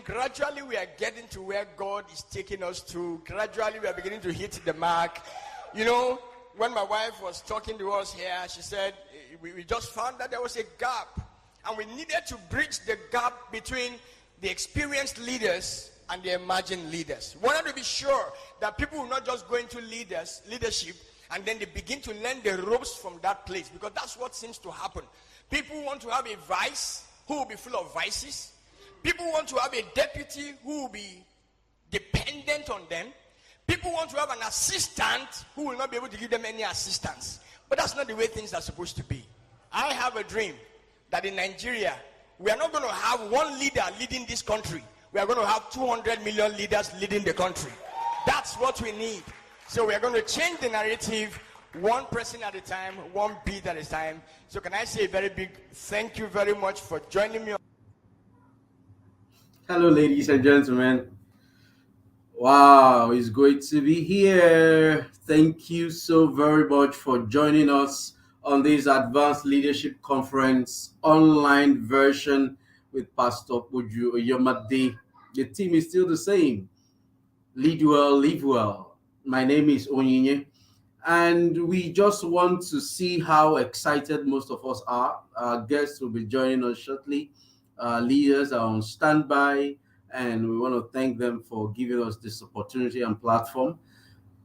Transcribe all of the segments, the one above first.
Gradually, we are getting to where God is taking us to. Gradually, we are beginning to hit the mark. You know, when my wife was talking to us here, she said, we just found that there was a gap. And we needed to bridge the gap between the experienced leaders and the emerging leaders. We wanted to be sure that people will not just go into leadership, and then they begin to learn the ropes from that place. Because that's what seems to happen. People want to have a vice who will be full of vices. People want to have a deputy who will be dependent on them. People want to have an assistant who will not be able to give them any assistance. But that's not the way things are supposed to be. I have a dream that in Nigeria, we are not going to have one leader leading this country. We are going to have 200 million leaders leading the country. That's what we need. So we are going to change the narrative one person at a time, one beat at a time. So can I say a very big thank you very much for joining me. Hello, ladies and gentlemen. Wow, it's great to be here. Thank you so very much for joining us on this Advanced Leadership Conference online version with Pastor Poju, Oyemade. The team is still the same. Lead well, live well. My name is Onyinye, and we just want to see how excited most of us are. Our guests will be joining us shortly. Leaders are on standby, and we want to thank them for giving us this opportunity and platform.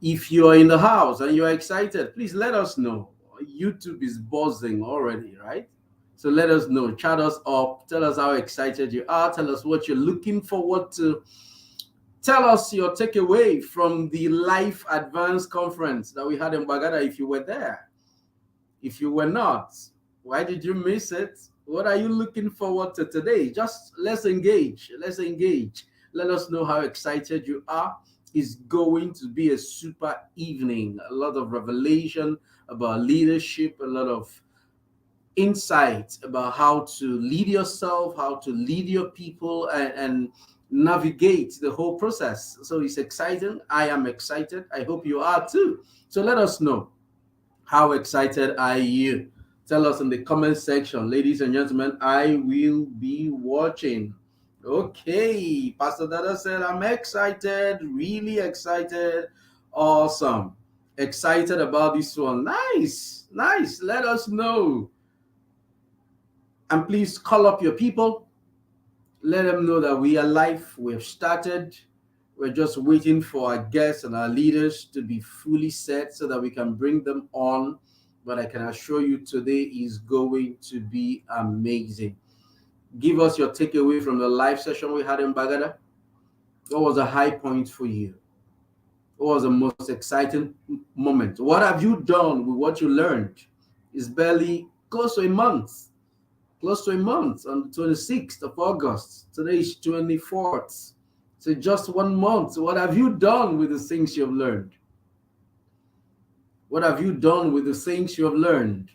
If you are in the house and you are excited, please let us know. YouTube is buzzing already, right? So let us know. Chat us up. Tell us how excited you are. Tell us what you're looking forward to. Tell us your takeaway from the Life Advanced Conference that we had in Bagada if you were there. If you were not, why did you miss it? What are you looking forward to today? Just let's engage. Let's engage. Let us know how excited you are. It's going to be a super evening. A lot of revelation about leadership, a lot of insight about how to lead yourself, how to lead your people, and navigate the whole process. So it's exciting. I am excited. I hope you are too. So let us know. How excited are you? Tell us in the comment section, ladies and gentlemen. I will be watching. Okay, Pastor Dada said, I'm excited, really excited. Awesome. Excited about this one. Nice. Let us know. And please call up your people. Let them know that we are live. We have started. We're just waiting for our guests and our leaders to be fully set so that we can bring them on. But I can assure you today is going to be amazing. Give us your takeaway from the live session we had in Bagada. What was a high point for you? What was the most exciting moment? What have you done with what you learned? It's barely close to a month. Close to a month on the 26th of August. Today is 24th. So just 1 month. What have you done with the things you've learned? What have you done with the things you have learned?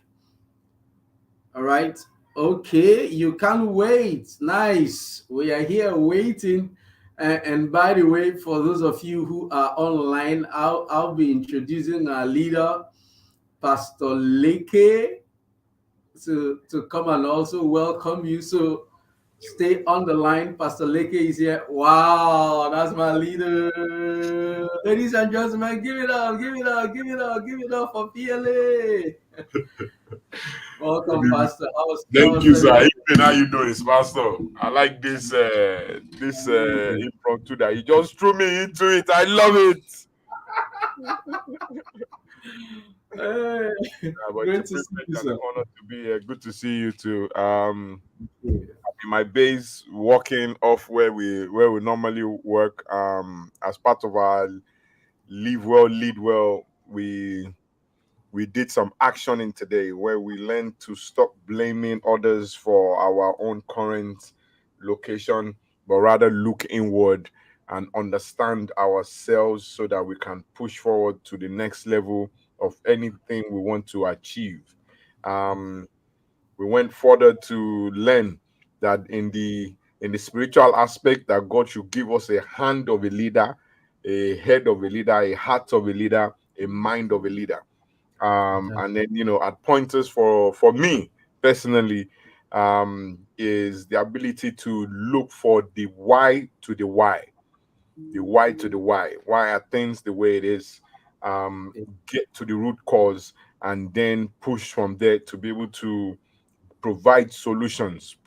All right. Okay. You can't wait. Nice. We are here waiting. And by the way, for those of you who are online, I'll be introducing our leader, Pastor Leke, to come and also welcome you. So stay on the line. Pastor Leke is here. Wow, that's my leader. Ladies and gentlemen, give it up for PLA. Welcome, Pastor. Thank you, sir. How you doing, Pastor? I like this impromptu that you just threw me into it. I love it. Great to see you, sir. Honor to be here. Good to see you too. In my base, walking off where we normally work. As part of our live well, lead well, we did some actioning today where we learned to stop blaming others for our own current location, but rather look inward and understand ourselves so that we can push forward to the next level of anything we want to achieve. We went further to learn that in the spiritual aspect, that God should give us a hand of a leader, a head of a leader, a heart of a leader, a mind of a leader. And then, at pointers for me personally, is the ability to look for the why to the why, the why to the why are things the way it is, get to the root cause, and then push from there to be able to provide solutions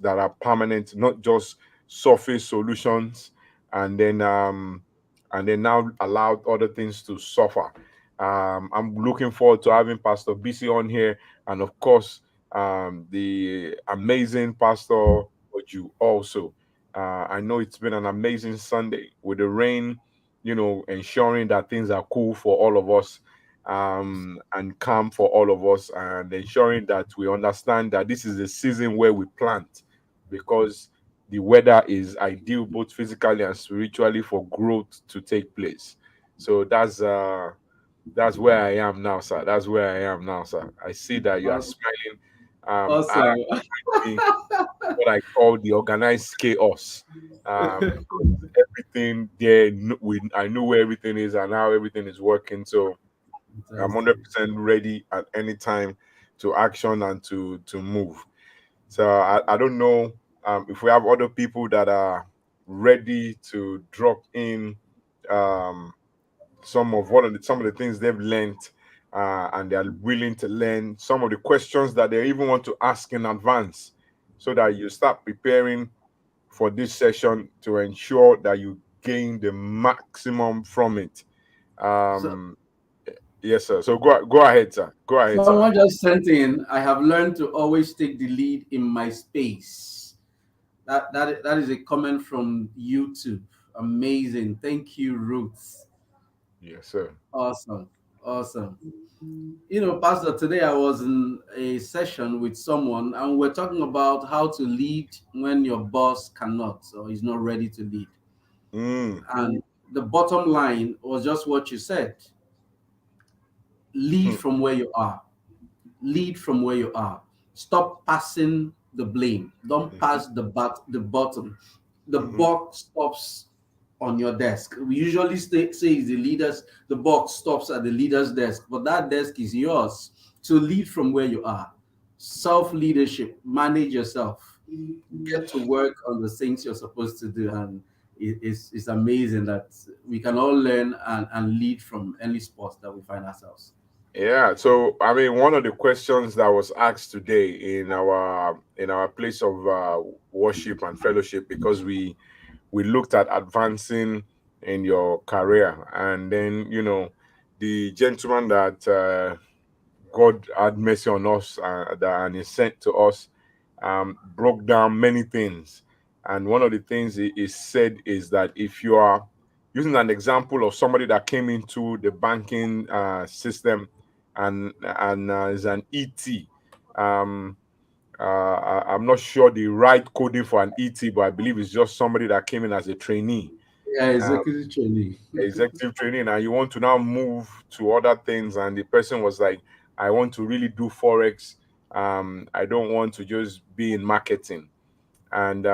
that are permanent, not just surface solutions, and then now allow other things to suffer. I'm looking forward to having Pastor BC on here, and of course, the amazing Pastor Poju also. I know it's been an amazing Sunday with the rain, ensuring that things are cool for all of us, and calm for all of us, and ensuring that we understand that this is a season where we plant, because the weather is ideal both physically and spiritually for growth to take place. So that's where I am now, sir. That's where I am now, sir. I see that you are smiling. I Awesome. me what I call the organized chaos. Because everything there, I know where everything is and how everything is working. So I'm Fantastic. 100% ready at any time to action and to move. So I don't know, if we have other people that are ready to drop in, um, some of the things they've learned, and they are willing to learn some of the questions that they even want to ask in advance, so that you start preparing for this session to ensure that you gain the maximum from it. So Um, yes, sir. So go ahead, sir. Go ahead, sir. someone just sent in, I have learned to always take the lead in my space. That is a comment from YouTube. Amazing. Thank you, Ruth. Yes, sir. Awesome. Awesome. Pastor, today I was in a session with someone and we're talking about how to lead when your boss cannot or is not ready to lead. Mm, And the bottom line was just what you said: lead hmm, from where you are. Lead from where you are. Stop passing the blame. Don't mhm, pass the bottom. The mhm. buck stops on your desk. We usually say it's the buck stops at the leader's desk, but that desk is yours. So lead from where you are. Self leadership, manage yourself, get to work on the things you're supposed to do. And it's amazing that we can all learn and lead from any spot that we find ourselves. Yeah. So I mean, one of the questions that was asked today in our place of worship and fellowship, because we looked at advancing in your career, and then the gentleman that God had mercy on us, and He sent to us, broke down many things. And one of the things he said is that if you are using an example of somebody that came into the banking system, and is an ET. I'm not sure the right coding for an ET, but I believe it's just somebody that came in as a trainee, Yeah, um, executive training. executive training, and you want to now move to other things. And the person was like, I want to really do forex. I don't want to just be in marketing. And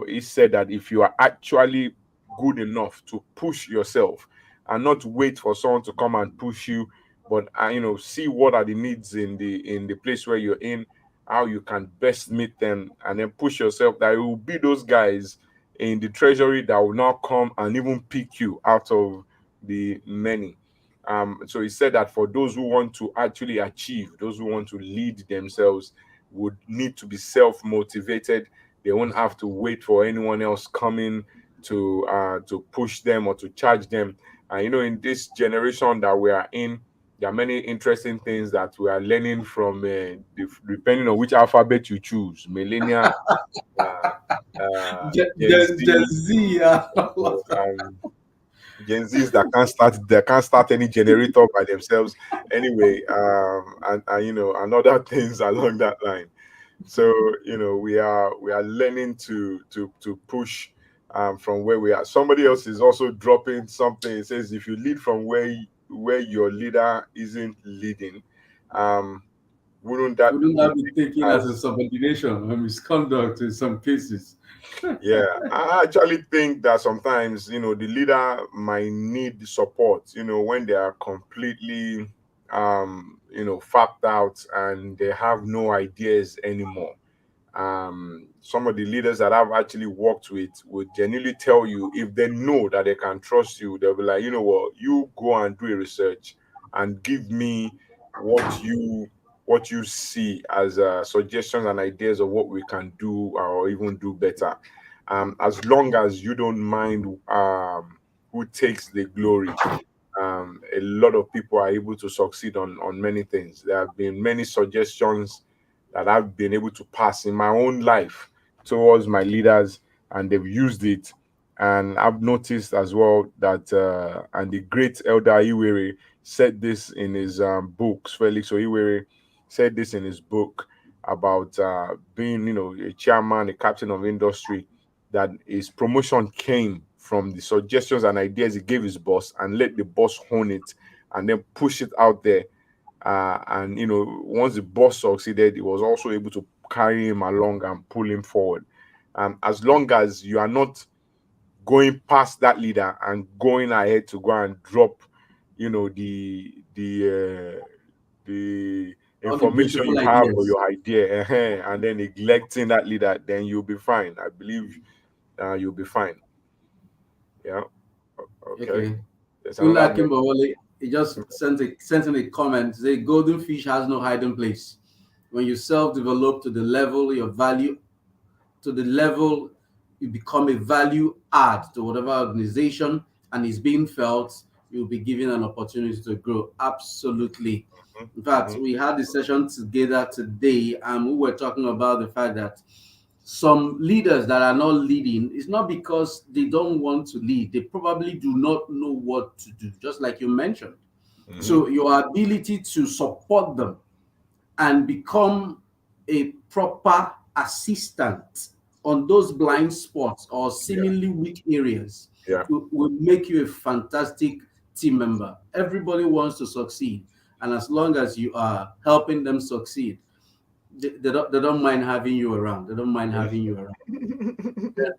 he said that if you are actually good enough to push yourself and not wait for someone to come and push you, but see what are the needs in the place where you're in, how you can best meet them, and then push yourself, that it will be those guys in the treasury that will now come and even pick you out of the many. So he said that for those who want to actually achieve, those who want to lead themselves, would need to be self-motivated. They won't have to wait for anyone else coming to push them or to charge them. And in this generation that we are in, there are many interesting things that we are learning from, depending on which alphabet you choose, millennia, Gen Gen Z, Z, yeah. um, Gen Zs that can't start any generator by themselves. Anyway, and and other things along that line. So we are learning to push, from where we are. Somebody else is also dropping something. It says, if you lead from where your leader isn't leading, um wouldn't that Wouldn't be that be taken taken as a as... subordination or misconduct in some cases? Yeah, I actually think that sometimes the leader might need support when they are completely fapped out, and they have no ideas anymore. Some of the leaders that I've actually worked with would genuinely tell you, if they know that they can trust you, they'll be like, you know what, you go and do a research and give me what you see as suggestions and ideas of what we can do or even do better. As long as you don't mind who takes the glory. A lot of people are able to succeed on many things. There have been many suggestions that I've been able to pass in my own life towards my leaders, and they've used it. And I've noticed as well that, and the great Elder Iwere said this in his books. Felix Oiwere said this in his book about being, a chairman, a captain of industry, that his promotion came from the suggestions and ideas he gave his boss, and let the boss hone it and then push it out there. And once the boss succeeded, he was also able to carry him along and pull him forward. As long as you are not going past that leader and going ahead to go and drop, the All the information beautiful you have or ideas. your idea, and then neglecting that leader, then you'll be fine. I believe you'll be fine. Yeah. Okay. Okay. There's another Kula message. Kimbawale, he just sent in a comment. Say golden fish has no hiding place. When you self-develop to the level your value, to the level you become a value add to whatever organization and is being felt, you'll be given an opportunity to grow. Absolutely. In fact, Mhm. we had a session together today, and we were talking about the fact that some leaders that are not leading, it's not because they don't want to lead, they probably do not know what to do, just like you mentioned. Mhm. So your ability to support them and become a proper assistant on those blind spots or Yeah. seemingly weak areas Yeah. will make you a fantastic team member. Everybody wants to succeed, and as long as you are helping them succeed, they don't mind having you around. They don't mind having you around.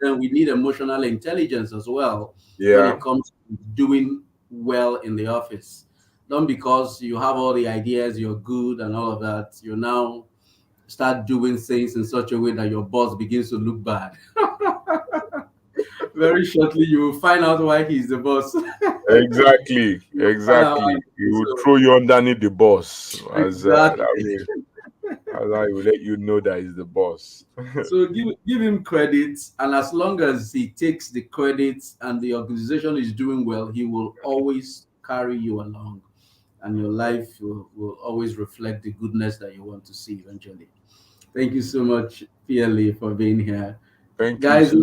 Then we need emotional intelligence as well when Yeah. it comes to doing well in the office. Don't because you have all the ideas, you're good and all of that, you now start doing things in such a way that your boss begins to look bad. Very shortly, you will find out why he's the boss. Exactly. You will find out Exactly. He why. will So, throw you underneath the boss, as exactly. as I will let you know that he's the boss. So give him credit, and as long as he takes the credit and the organization is doing well, he will always carry you along, and your life will always reflect the goodness that you want to see eventually. Thank you so much, PLA, for being here, Thank you. guys.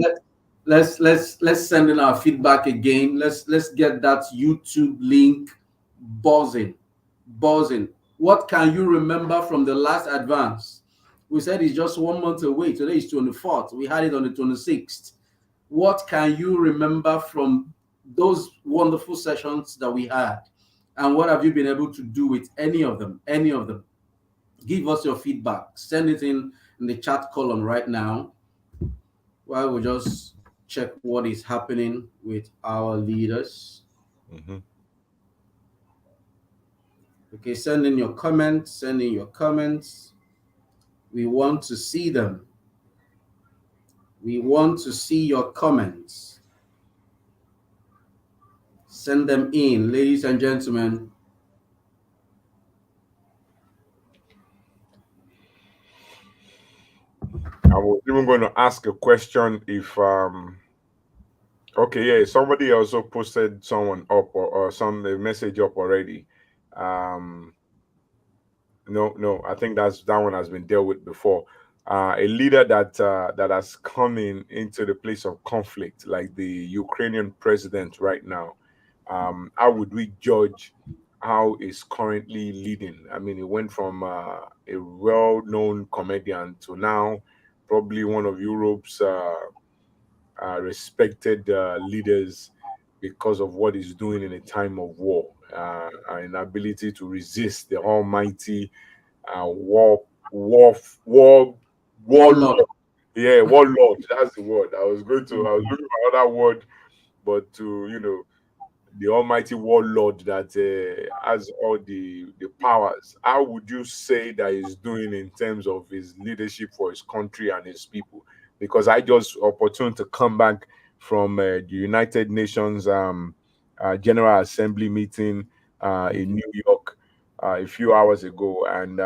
Let's send in our feedback again. Let's get that YouTube link buzzing, buzzing. What can you remember from the last advance? We said it's just 1 month away. Today is 24th. We had it on the 26th. What can you remember from those wonderful sessions that we had? And what have you been able to do with any of them? Any of them? Give us your feedback. Send it in the chat column right now while we just check what is happening with our leaders. Mhm. Okay, send in your comments. Send in your comments. We want to see them. We want to see your comments. Send them in, ladies and gentlemen. I was even going to ask a question if okay, yeah, somebody also posted someone up, or some a message up already. Um no, I think that one has been dealt with before. A leader that has come into the place of conflict, like the Ukrainian president right now. How would we judge how is currently leading? I mean, he went from a well-known comedian to now probably one of Europe's respected leaders because of what he's doing in a time of war, and ability to resist the almighty war, war, war, Warlord. warlord. Yeah, warlord. That's the word. I was looking for another word, but to the almighty warlord that has all the powers, how would you say that he's doing in terms of his leadership for his country and his people? Because I just opportune to come back from the United Nations General Assembly meeting in New York a few hours ago, and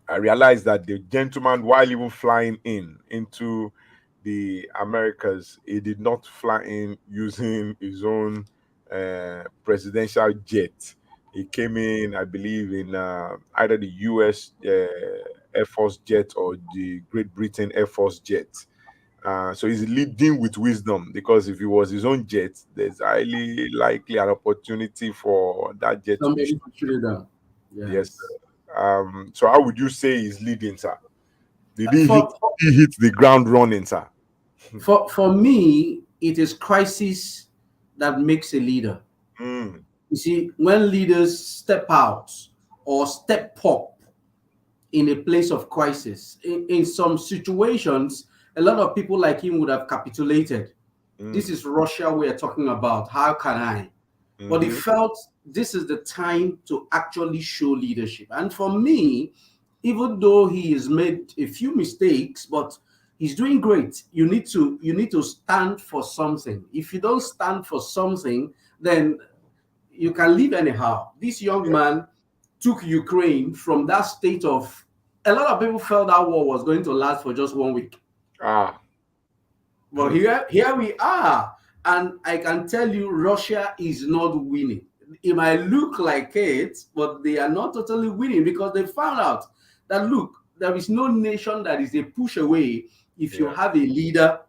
I realized that the gentleman, while even flying into the Americas, he did not fly in using his own presidential jet. He came in, I believe, in either the U.S. Air Force jet or the Great Britain Air Force jet. So he's leading with wisdom, because if it was his own jet, there's highly likely an opportunity for that jet to be. Somebody to shoot it down. Yes. So how would you say he's leading, sir? Did he For, hit the ground running, sir? for me, it is crisis that makes a leader. Mm. You see, when leaders step out or step up in a place of crisis, in some situations, a lot of people like him would have capitulated. This is Russia we are talking about. How can I? But he felt this is the time to actually show leadership. And for me, even though he has made a few mistakes, but he's doing great. You need to stand for something. If you don't stand for something, then you can live anyhow. This young man took Ukraine from that state of, a lot of people felt that war was going to last for just 1 week. But here we are. And I can tell you, Russia is not winning. It might look like it, but they are not totally winning, because they found out that, look, there is no nation that is a push away if you have a leader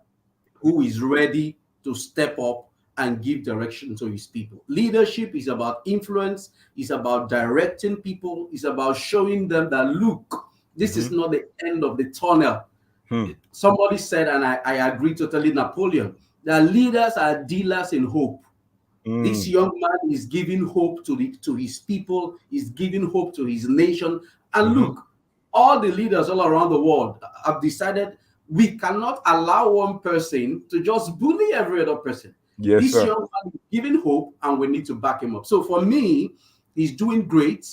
who is ready to step up and give direction to his people. Leadership is about influence, it's about directing people, it's about showing them that, look, this is not the end of the tunnel. Somebody said, and I agree totally, Napoleon, that leaders are dealers in hope. This young man is giving hope to his people, is giving hope to his nation. And look, all the leaders all around the world have decided we cannot allow one person to just bully every other person. Yes, this sir. young man is giving hope, and we need to back him up. So for me, he's doing great.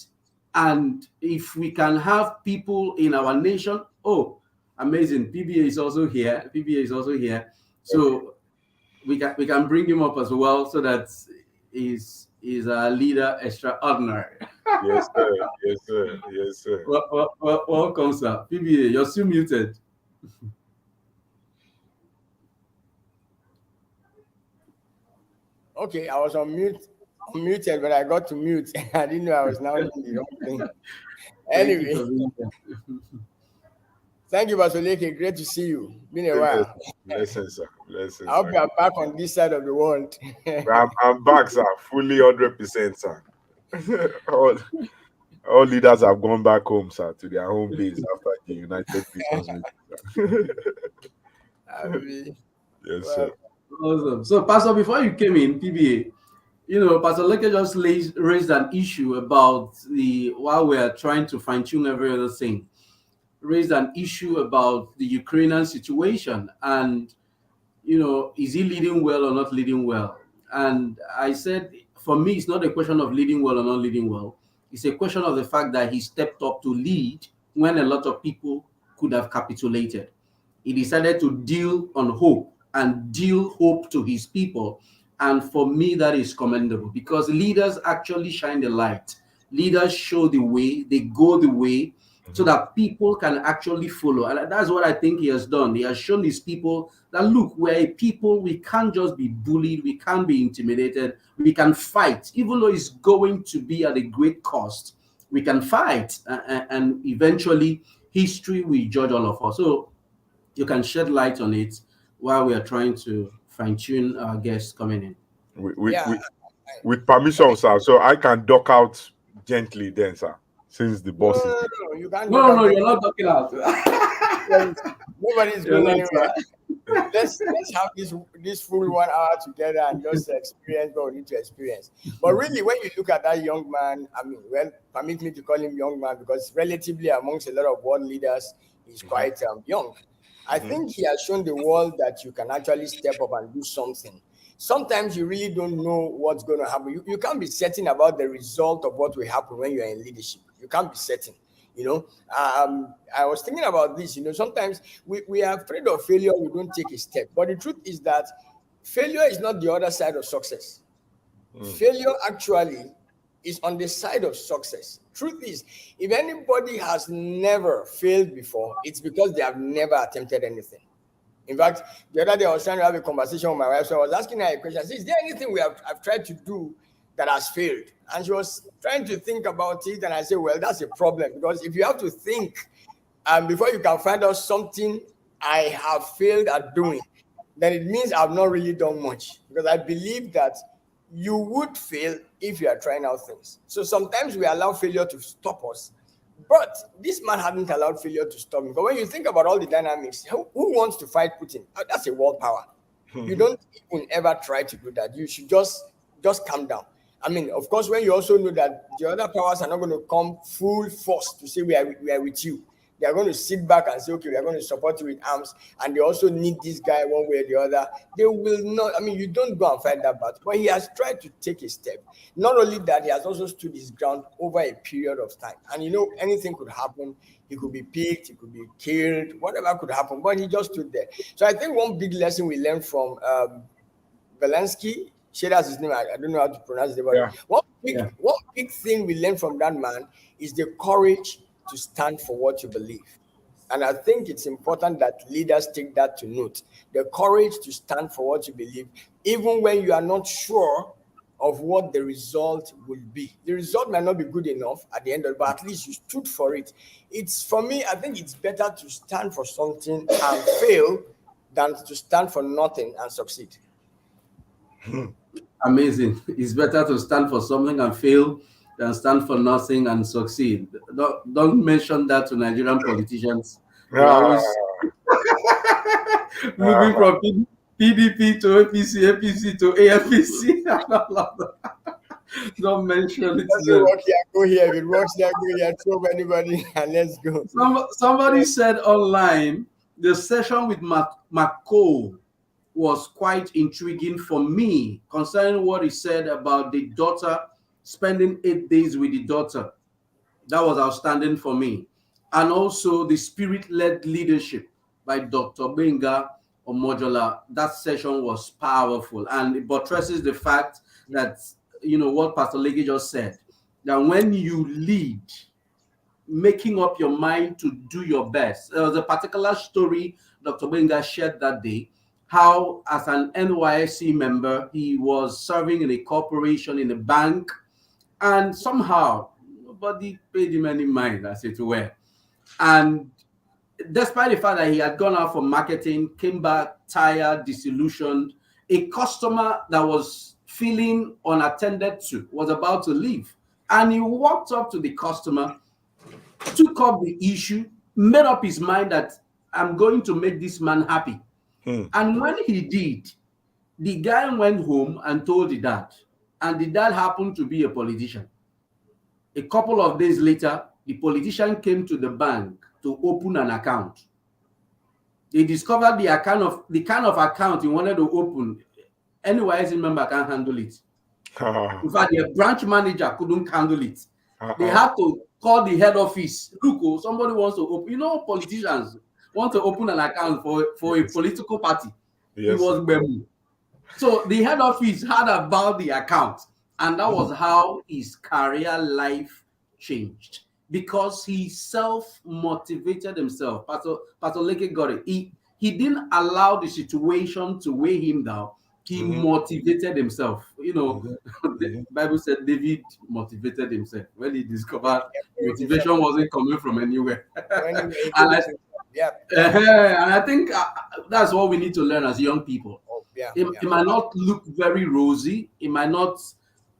And if we can have people in our nation, oh, amazing. PBA is also here. PBA is also here. So we can bring him up as well, so that he's a leader extraordinary. Yes, sir. Yes, sir. Yes, sir. Welcome, sir. PBA, you're still muted. Okay, I was unmuted, but I got to mute. I didn't know I was now doing the wrong thing. Anyway, thank you, Basoleke. Great to see you. Been a while. Blessings, sir. Blessings. I hope you are back on this side of the world. I'm back, sir. Fully 100%, sir. all leaders have gone back home, sir, to their home base after the United Nations meeting. Yes, sir. Awesome. So, Pastor, before you came in, PBA, Pastor Leke just raised an issue about while we are trying to fine-tune every other thing, raised an issue about the Ukrainian situation, and is he leading well or not leading well? And I said, for me, it's not a question of leading well or not leading well. It's a question of the fact that he stepped up to lead when a lot of people could have capitulated. He decided to deal on hope and deal hope to his people. And for me, that is commendable, because leaders actually shine the light. Leaders show the way, they go the way, so that people can actually follow. And that's what I think he has done. He has shown his people that, look, we're a people, we can't just be bullied, we can't be intimidated, we can fight. Even though it's going to be at a great cost, we can fight. And eventually, history will judge all of us. So you can shed light on it while we are trying to fine-tune our guests coming in. With permission, sir, so I can duck out gently then, sir, since the boss is... No, you can't. No, you're not ducking out. Nobody's going anywhere. Let's have this full 1 hour together and just experience what we need to experience. But really, when you look at that young man, permit me to call him young man, because relatively amongst a lot of world leaders, he's quite young. I think he has shown the world that you can actually step up and do something. sometimes you really don't know what's going to happen. You can't be certain about the result of what will happen when you're in leadership. You can't be certain. I was thinking about this. Sometimes we are afraid of failure. We don't take a step. But the truth is that failure is not the other side of success. Failure actually is on the side of success. Truth is, if anybody has never failed before, it's because they have never attempted anything. In fact, the other day I was trying to have a conversation with my wife, so I was asking her a question. I said, is there anything I've tried to do that has failed? And she was trying to think about it, and I said, well, that's a problem, because if you have to think before you can find out something I have failed at doing, then it means I've not really done much, because I believe that you would fail if you are trying out things. So sometimes we allow failure to stop us. But this man hadn't allowed failure to stop him. But when you think about all the dynamics, who wants to fight Putin? That's a world power. You don't even ever try to do that. You should just calm down. I mean, of course, when you also know that the other powers are not going to come full force to say we are with you. They are going to sit back and say, okay, we are going to support you with arms, and they also need this guy one way or the other. They will not, you don't go and fight that battle. But he has tried to take a step. Not only that, he has also stood his ground over a period of time. And anything could happen. He could be picked, he could be killed, whatever could happen. But he just stood there. So I think one big lesson we learned from Zelensky, that's his name. I don't know how to pronounce it, but one big thing we learned from that man is the courage to stand for what you believe. And I think it's important that leaders take that to note. The courage to stand for what you believe, even when you are not sure of what the result will be. The result might not be good enough at the end of it, but at least you stood for it. For me, I think it's better to stand for something and fail than to stand for nothing and succeed. Amazing. It's better to stand for something and fail than stand for nothing and succeed. Don't mention that to Nigerian politicians. They're always moving from PDP to APC, APC to AFPC. Don't mention it. Doesn't work here, go here. If it works there, go here. Throw anybody and let's go. Somebody said online, the session with McCall was quite intriguing for me concerning what he said about the daughter, spending 8 days with the daughter. That was outstanding for me. And also the spirit-led leadership by Dr. Benga Omojola. That session was powerful, and it buttresses the fact that, what Pastor Lege just said, that when you lead, making up your mind to do your best. There was a particular story Dr. Benga shared that day, how as an NYSC member, he was serving in a corporation, in a bank, and somehow nobody paid him any mind, as it were. And despite the fact that he had gone out for marketing, came back tired, disillusioned, a customer that was feeling unattended to was about to leave. And he walked up to the customer, took up the issue, made up his mind that I'm going to make this man happy. And when he did, the guy went home and told the dad. And the dad happened to be a politician. A couple of days later, the politician came to the bank to open an account. They discovered the kind of account he wanted to open. NYSC member can't handle it. In fact, the branch manager couldn't handle it. They had to call the head office. Look, somebody wants to open. Politicians want to open an account for a political party. Yes. It was Bemu. So the head office heard about the account, and that was how his career life changed, because he self-motivated himself. Pastor Leke got it. He didn't allow the situation to weigh him down. He motivated himself. The Bible said David motivated himself when he discovered motivation wasn't coming from anywhere. And I think that's what we need to learn as young people. It might not look very rosy. It might not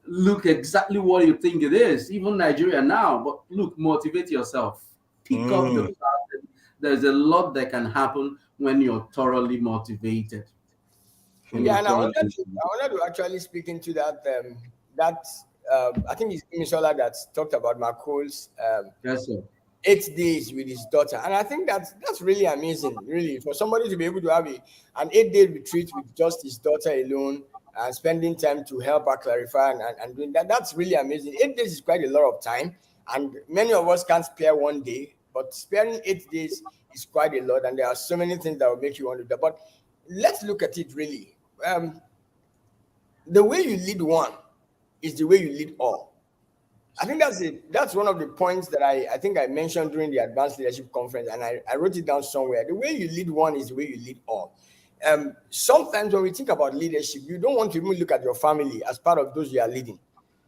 look exactly what you think it is, even Nigeria now. But look, motivate yourself. Pick up the fact. There's a lot that can happen when you're thoroughly motivated. And I wanted to actually speak into that. I think it's Misola that talked about McCall's 8 days with his daughter, and I think that's really amazing, really, for somebody to be able to have an 8-day retreat with just his daughter alone, spending time to help her clarify and doing that. That's really amazing. 8 days is quite a lot of time, and many of us can't spare one day, but sparing 8 days is quite a lot, and there are so many things that will make you want to do that. But let's look at it really. The way you lead one is the way you lead all. I think that's one of the points that I think I mentioned during the Advanced Leadership Conference, and I wrote it down somewhere. The way you lead one is the way you lead all. Sometimes when we think about leadership, you don't want to even look at your family as part of those you are leading.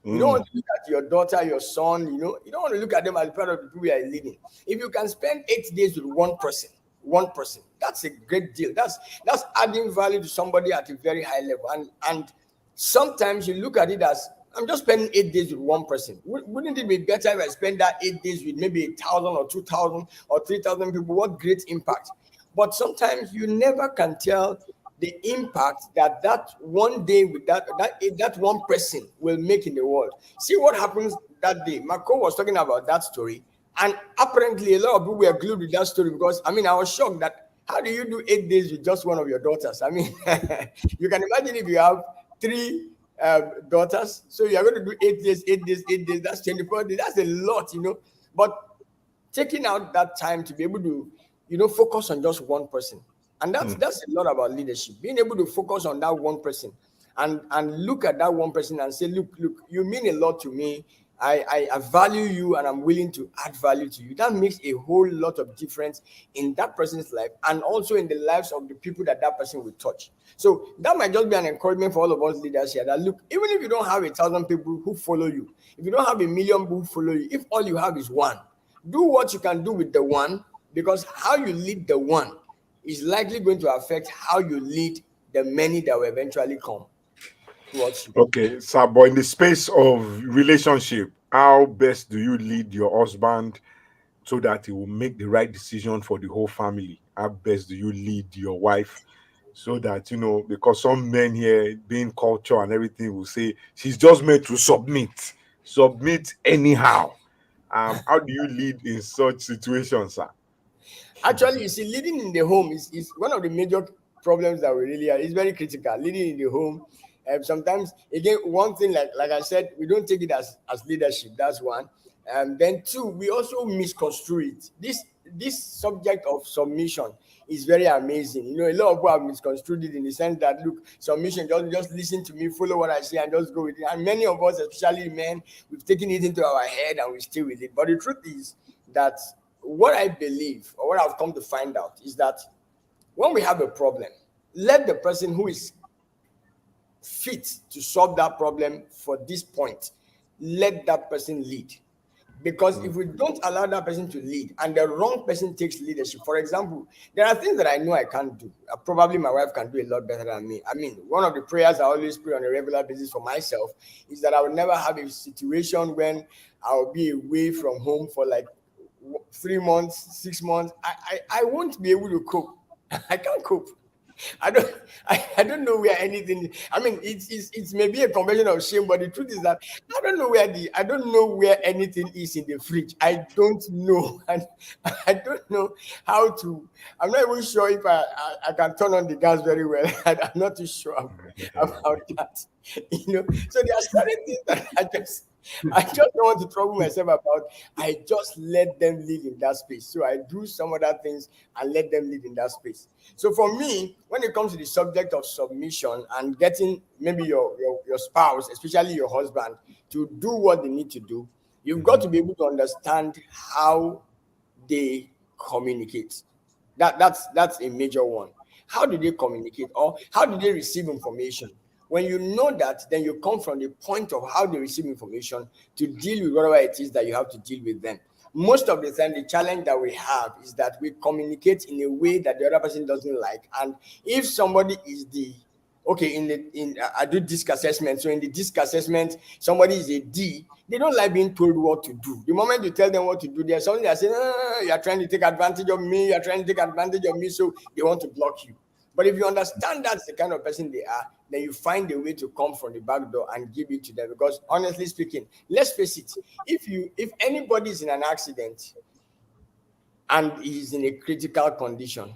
You don't want to look at your daughter, your son, you don't want to look at them as part of the people you are leading. If you can spend 8 days with one person, that's a great deal. That's adding value to somebody at a very high level. And sometimes you look at it as, I'm just spending 8 days with one person. Wouldn't it be better if I spend that 8 days with maybe 1,000 or 2,000 or 3,000 people? What great impact. But sometimes you never can tell the impact that one day with that one person will make in the world. See what happens that day. Marco was talking about that story, and apparently a lot of people were glued with that story, because I was shocked that how do you do 8 days with just one of your daughters? You can imagine if you have three daughters, so you are going to do 8 days, that's 24 days, that's a lot, but taking out that time to be able to focus on just one person. And that's a lot about leadership, being able to focus on that one person and look at that one person and say, look, you mean a lot to me. I value you, and I'm willing to add value to you. That makes a whole lot of difference in that person's life, and also in the lives of the people that person will touch. So that might just be an encouragement for all of us leaders here, that look, even if you don't have 1,000 people who follow you, if you don't have 1,000,000 people who follow you, if all you have is one, do what you can do with the one, because how you lead the one is likely going to affect how you lead the many that will eventually come towards you. Okay, sir, but in the space of relationship, how best do you lead your husband so that he will make the right decision for the whole family? How best do you lead your wife so that, because some men here, being culture and everything, will say she's just meant to submit anyhow. How do you lead in such situations, sir? Actually, you see, leading in the home is one of the major problems that we really are. It's very critical. Leading in the home, sometimes, again, one thing, like I said, we don't take it as leadership. That's one. Then two, we also misconstrue it. This subject of submission is very amazing. A lot of people have misconstrued it in the sense that, look, submission, just listen to me, follow what I say, and just go with it. And many of us, especially men, we've taken it into our head and we stay with it. But the truth is that what I believe, or what I've come to find out, is that when we have a problem, let the person who is fit to solve that problem for this point, let that person lead. Because if we don't allow that person to lead, and the wrong person takes leadership, for example, there are things that I know I can't do. Probably my wife can do a lot better than me. One of the prayers I always pray on a regular basis for myself is that I will never have a situation when I'll be away from home for like 3 months, 6 months. I won't be able to cope. I can't cope. I don't know where anything. It's maybe a confession of shame, but the truth is that I don't know where anything is in the fridge. I don't know, and I don't know how to. I'm not even sure if I can turn on the gas very well. I'm not too sure about that. So there are certain things that I just don't want to trouble myself about. I just let them live in that space. So I do some other things and let them live in that space. So for me, when it comes to the subject of submission and getting maybe your spouse, especially your husband, to do what they need to do, you've got to be able to understand how they communicate. That's a major one. How do they communicate, or how do they receive information? When you know that, then you come from the point of how they receive information to deal with whatever it is that you have to deal with them. Most of the time, the challenge that we have is that we communicate in a way that the other person doesn't like. And if somebody is I do disc assessment. So in the disc assessment, somebody is a D. They don't like being told what to do. The moment you tell them what to do, there's something that says, you're trying to take advantage of me. You're trying to take advantage of me. So they want to block you. But if you understand that's the kind of person they are, then you find a way to come from the back door and give it to them. Because honestly speaking, let's face it, if anybody is in an accident and is in a critical condition,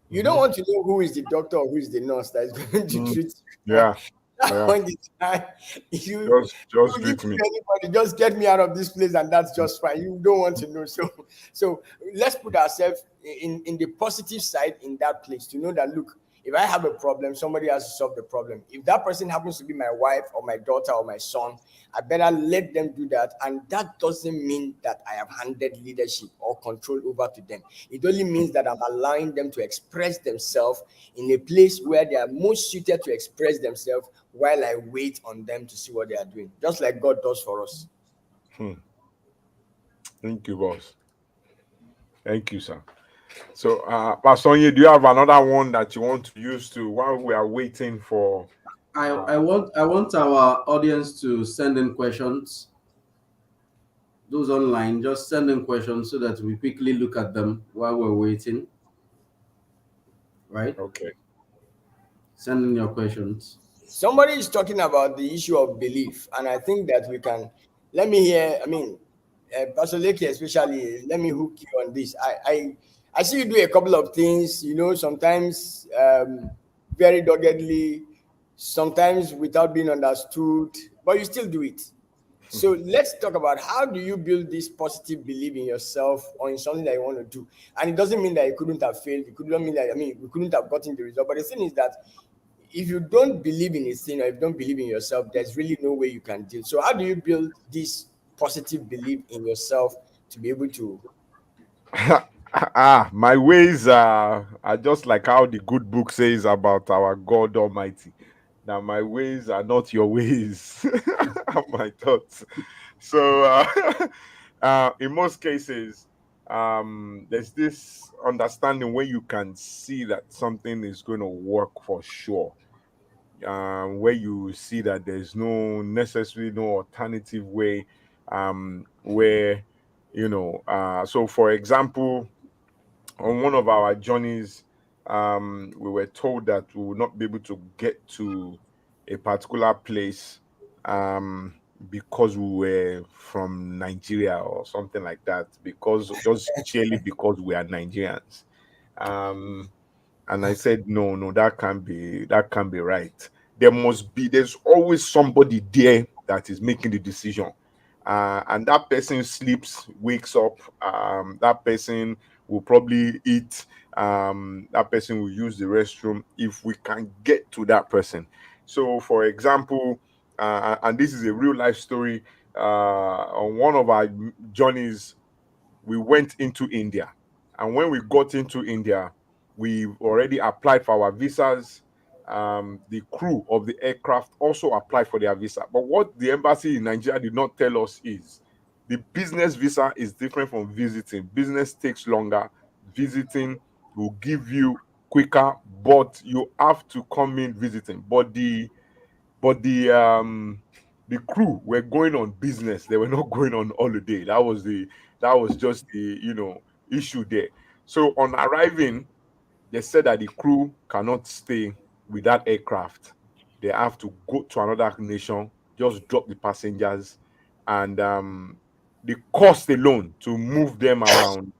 you don't want to know who is the doctor or who is the nurse that is going to treat you. Yeah. That Yeah. point in time, you Just you give greet to me. anybody, just get me out of this place, and that's just fine. You don't want to know. So let's put ourselves in the positive side in that place to know that look, if I have a problem, somebody has to solve the problem. If that person happens to be my wife or my daughter or my son, I better let them do that. And that doesn't mean that I have handed leadership or control over to them. It only means that I'm allowing them to express themselves in a place where they are most suited to express themselves while I wait on them to see what they are doing, just like God does for us. Hmm. Thank you, boss. Thank you, sir. So, Pastor Onye, do you have another one that you want to use to while we are waiting for? I want our audience to send in questions. Those online, just send in questions so that we quickly look at them while we're waiting. Right? Okay. Send in your questions. Somebody is talking about the issue of belief, and I think that we can. Let me hear. I mean, Pastor Leke, especially. Let me hook you on this. I see you do a couple of things. Sometimes very doggedly, sometimes without being understood, but you still do it. So let's talk about how do you build this positive belief in yourself or in something that you want to do. And it doesn't mean that you couldn't have failed. It couldn't mean that we couldn't have gotten the result. But the thing is that if you don't believe in a thing or if you don't believe in yourself, there's really no way you can deal. So how do you build this positive belief in yourself to be able to? My ways are just like how the good book says about our God Almighty. Now, my ways are not your ways, my thoughts. So, in most cases, there's this understanding where you can see that something is going to work for sure. Where you see that there's no alternative way, where so for example, on one of our journeys, we were told that we would not be able to get to a particular place, because we were from Nigeria or something like that, because just purely because we are Nigerians. Um, and I said, no, no, that can't be right. There's always somebody there that is making the decision. And that person sleeps, wakes up, that person will probably eat, that person will use the restroom if we can get to that person. So, for example, and this is a real life story, on one of our journeys, we went into India. And when we got into India, we already applied for our visas. The crew of the aircraft also applied for their visa. But what the embassy in Nigeria did not tell us is the business visa is different from visiting. Business takes longer. Visiting will give you quicker, but you have to come in visiting. But the crew were going on business. They were not going on holiday. That was just the issue there. So on arriving, they said that the crew cannot stay with that aircraft. They have to go to another nation, just drop the passengers, and the cost alone to move them around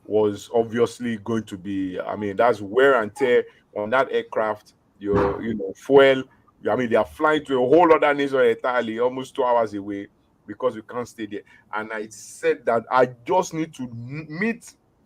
was obviously going to be, I mean, that's wear and tear on that aircraft, fuel. I mean, they are flying to a whole other nation entirely, almost 2 hours away, because we can't stay there. And I said that I just need to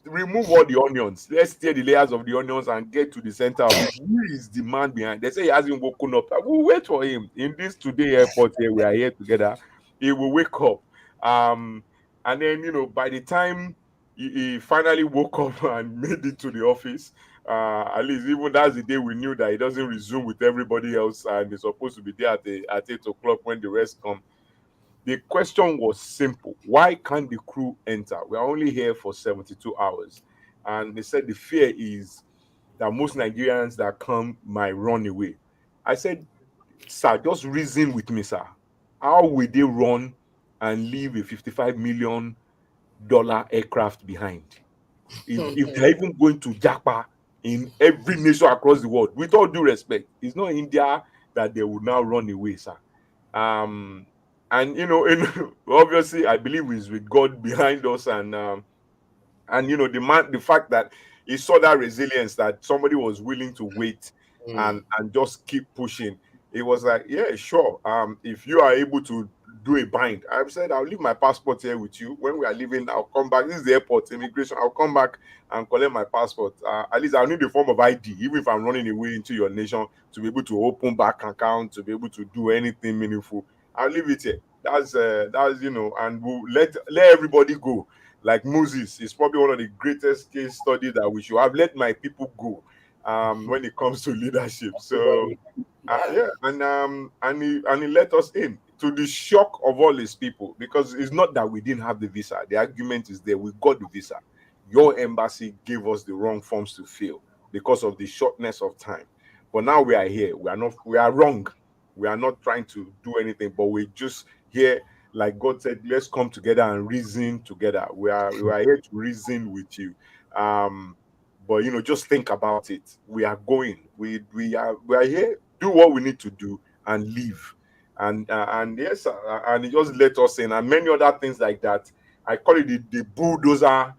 remove all the onions. Let's tear the layers of the onions and get to the center of it. Who is the man behind? They say he hasn't woken up. I will wait for him in this today airport here. We are here together. He will wake up. And then, by the time he finally woke up and made it to the office. At least even that's the day we knew that he doesn't resume with everybody else and he's supposed to be there at 8 o'clock when the rest come. The question was simple: why can't the crew enter? We are only here for 72 hours. And they said the fear is that most Nigerians that come might run away. I said, sir, just reason with me, sir. How will they run and leave a $55 million aircraft behind? If they're even going to Japa in every nation across the world, with all due respect, it's not India that they would now run away, sir. Um, and obviously, I believe it's with God behind us, and the fact that he saw that resilience, that somebody was willing to wait Hmm. and just keep pushing. He was like, yeah, sure. If you are able to do a bind, I've said I'll leave my passport here with you. When we are leaving, I'll come back. This is the airport, immigration. I'll come back and collect my passport. At least I'll need a form of ID, even if I'm running away into your nation, to be able to open bank account, to be able to do anything meaningful. I'll leave it here. That's and we'll let everybody go. Like Moses is probably one of the greatest case studies that we should have. Let my people go. When it comes to leadership. So yeah, and he let us in to the shock of all his people, because it's not that we didn't have the visa. The argument is there. We got the visa. Your embassy gave us the wrong forms to fill because of the shortness of time. But now we are here. We are wrong. We are not trying to do anything, but we're just here, like God said, let's come together and reason together. We are here to reason with you. But just think about it. We are going. We are here. Do what we need to do and leave. And yes, and he just let us in, and many other things like that. I call it the bulldozer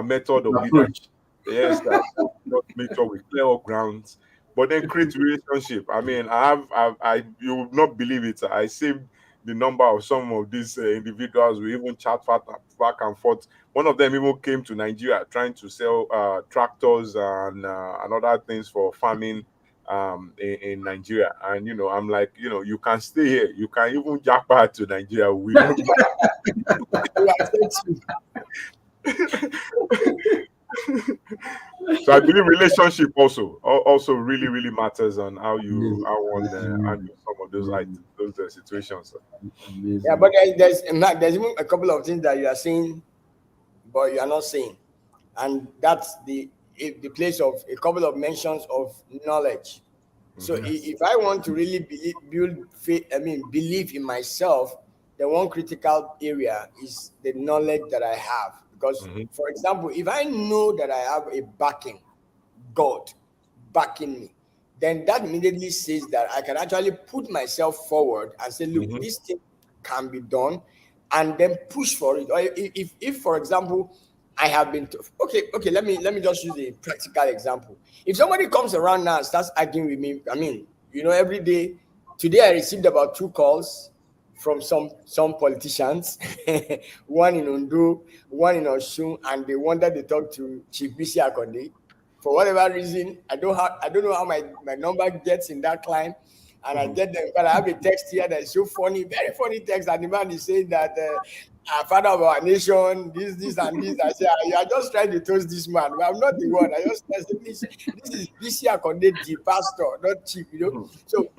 method of leadership. Approach. Yes, that just make sure we clear all grounds, but then create relationship. I mean, I you would not believe it. I saved the number of some of these individuals. We even chat back and forth. One of them even came to Nigeria trying to sell tractors and other things for farming in Nigeria. And I'm like, you can stay here. You can even jackpot to Nigeria. We don't. So I believe relationship also really really matters on how one handle some of those items, those situations. Amazing. Yeah, but there's even a couple of things that you are saying, but you are not saying, and that's the place of a couple of mentions of knowledge. So if I want to really build faith, believe in myself, the one critical area is the knowledge that I have. Because, for example, if I know that I have a backing, God backing me, then that immediately says that I can actually put myself forward and say, look, this thing can be done, and then push for it. Or if for example, I have been okay. Let me just use a practical example. If somebody comes around now and starts arguing with me, every day. Today I received about 2 calls from some politicians, one in Ondo, one in Osun, and they wanted to talk to Chief Bisi Akonde. For whatever reason, I don't know how my number gets in that client. And I get them, but I have a text here that's so funny, very funny text. And the man is saying that father of our nation, this and this. I say, you are just trying to toast this man. But I'm not the one. I just say, this is this year connect the pastor, not chief, So,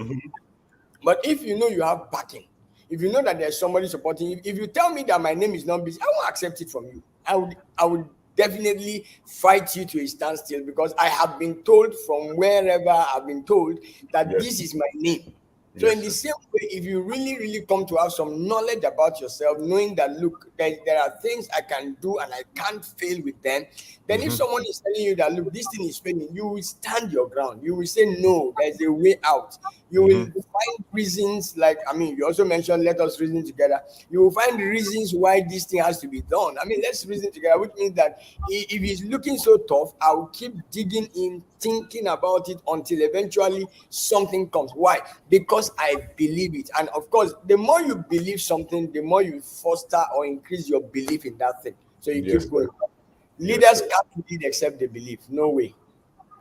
but if you know you have backing, if you know that there's somebody supporting you, if you tell me that my name is not busy, I won't accept it from you. I would definitely fight you to a standstill, because I have been told from wherever I've been told that this is my name. So in the same way, if you really, really come to have some knowledge about yourself, knowing that, look, there are things I can do and I can't fail with them, then if someone is telling you that, look, this thing is failing, you will stand your ground. You will say, no, there's a way out. You will find reasons, you also mentioned, let us reason together. You will find reasons why this thing has to be done. Let's reason together, which means that if it's looking so tough, I will keep digging in, thinking about it until eventually something comes. Why? Because I believe it. And of course, the more you believe something, the more you foster or increase your belief in that thing. So you keep going. Leaders can't lead except they believe. No way.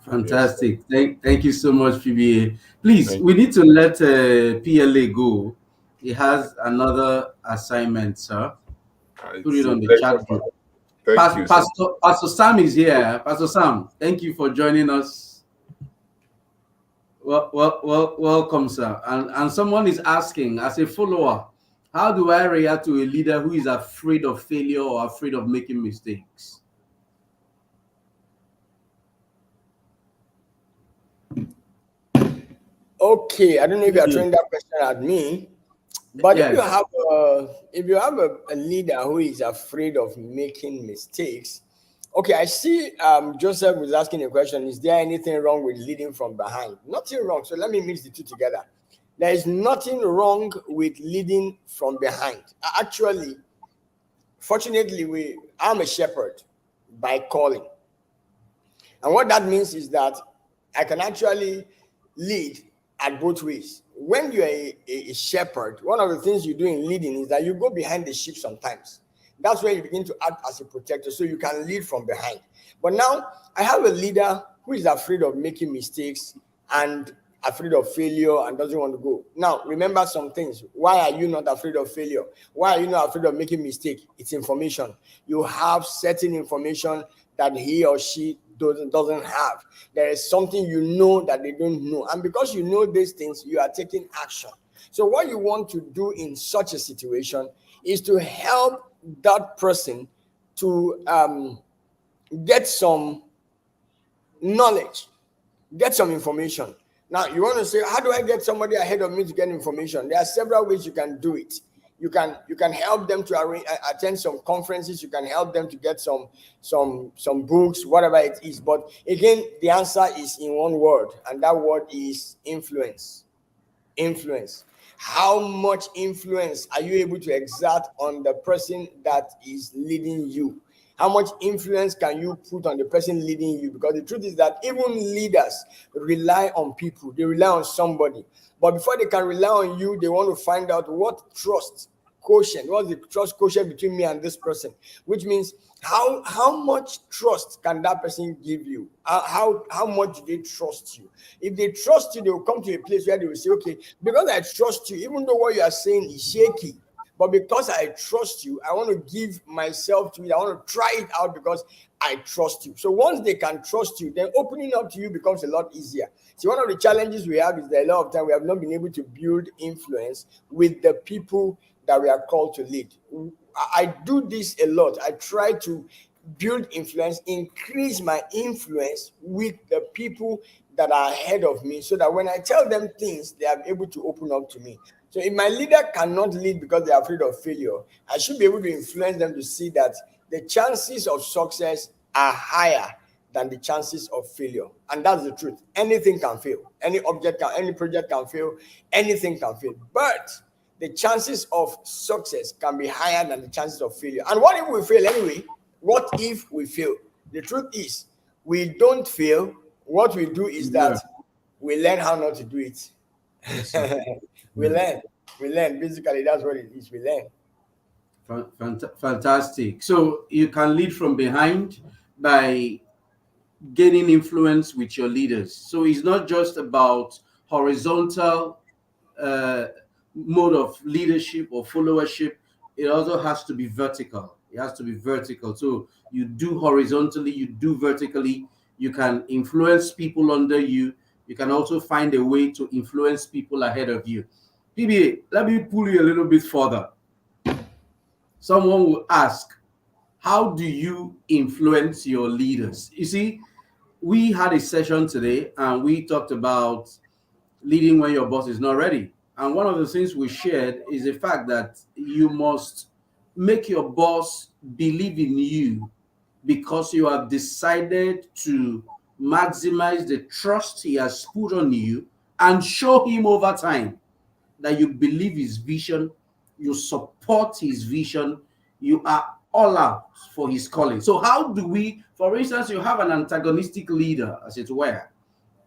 Fantastic. Thank you so much, PBA. Please, we need to let PLA go. He has another assignment, sir. Put it on the chat group. Pastor Sam is here. Pastor Sam, thank you for joining us. Well, welcome, sir. And someone is asking, as a follower, how do I react to a leader who is afraid of failure or afraid of making mistakes? Okay, I don't know if you are throwing that question at me, but if you have a leader who is afraid of making mistakes, okay, I see Joseph was asking a question, is there anything wrong with leading from behind? Nothing wrong. So let me mix the two together. There is nothing wrong with leading from behind. Actually, fortunately, I'm a shepherd by calling. And what that means is that I can actually lead at both ways. when you're a shepherd, one of the things you do in leading is that you go behind the sheep sometimes. That's where you begin to act as a protector, so you can lead from behind. But now I have a leader who is afraid of making mistakes and afraid of failure and doesn't want to go. Now, remember some things. Why are you not afraid of failure? Why are you not afraid of making mistake? It's information. You have certain information that he or she doesn't have. There is something you know that they don't know. And because you know these things, you are taking action. So what you want to do in such a situation is to help that person to get some knowledge, get some information. Now, you want to say, how do I get somebody ahead of me to get information? There are several ways you can do it. You can help them to attend some conferences. You can help them to get some books, whatever it is. But again, the answer is in one word, and that word is influence. Influence. How much influence are you able to exert on the person that is leading you? How much influence can you put on the person leading you? Because the truth is that even leaders rely on people. They rely on somebody. But before they can rely on you, they want to find out what's the trust quotient between me and this person, which means how much trust can that person give you? How much do they trust you? If they trust you, they will come to a place where they will say, okay, because I trust you, even though what you are saying is shaky, but because I trust you, I want to give myself to it. I want to try it out because I trust you. So once they can trust you, then opening up to you becomes a lot easier. See, one of the challenges we have is that a lot of time we have not been able to build influence with the people that we are called to lead. I do this a lot. I try to build influence, increase my influence with the people that are ahead of me, so that when I tell them things, they are able to open up to me. So if my leader cannot lead because they are afraid of failure, I should be able to influence them to see that the chances of success are higher than the chances of failure. And that's the truth. Anything can fail. Any project can fail. Anything can fail. But the chances of success can be higher than the chances of failure. And what if we fail anyway? What if we fail? The truth is, we don't fail. What we do is that we learn how not to do it. We learn. Basically, that's what it is. We learn. Fantastic. So you can lead from behind by gaining influence with your leaders. So it's not just about horizontal mode of leadership or followership. It also has to be vertical. It has to be vertical. So you do horizontally, you do vertically. You can influence people under you. You can also find a way to influence people ahead of you. PBA, let me pull you a little bit further. Someone will ask, how do you influence your leaders? You see, we had a session today and we talked about leading when your boss is not ready. And one of the things we shared is the fact that you must make your boss believe in you because you have decided to maximize the trust he has put on you and show him over time that you believe his vision, you support his vision, you are all out for his calling. So how do we, for instance, you have an antagonistic leader, as it were,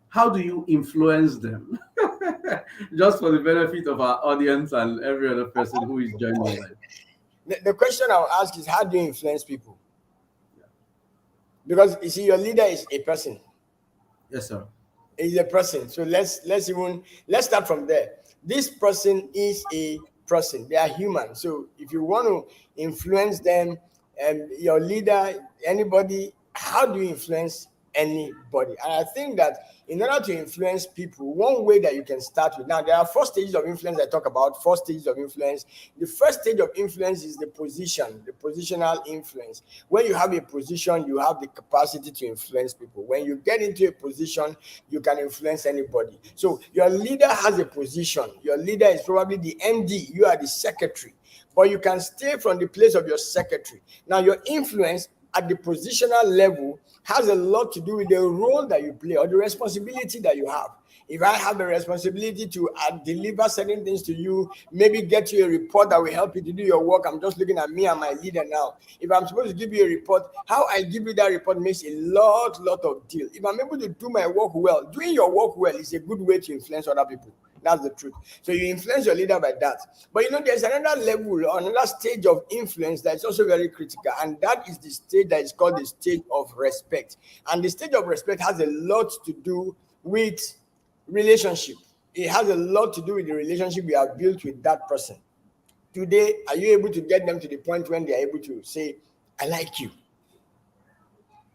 how do you influence them? Just for the benefit of our audience and every other person who is joining us. The question I'll ask is, how do you influence people? Because you see, your leader is a person. Yes, sir. He's a person. So let's start from there. This person is a person. They are human. So if you want to influence them, your leader, anybody, how do you influence anybody? And I think that in order to influence people, one way that you can start with, now there are 4 stages of influence I talk about, 4 stages of influence. The first stage of influence is the positional influence. When you have a position, you have the capacity to influence people. When you get into a position, you can influence anybody. So your leader has a position. Your leader is probably the MD. You are the secretary. But you can stay from the place of your secretary. Now your influence at the positional level has a lot to do with the role that you play or the responsibility that you have. If I have a responsibility to deliver certain things to you, maybe get you a report that will help you to do your work, I'm just looking at me and my leader now. If I'm supposed to give you a report, how I give you that report makes a lot of deal. If I'm able to do my work well, doing your work well is a good way to influence other people. That's the truth. So you influence your leader by that. But there's another level, another stage of influence that's also very critical, and that is the stage that is called the stage of respect. And the stage of respect has a lot to do with relationship. It has a lot to do with the relationship you have built with that person. Today, are you able to get them to the point when they are able to say, I like you?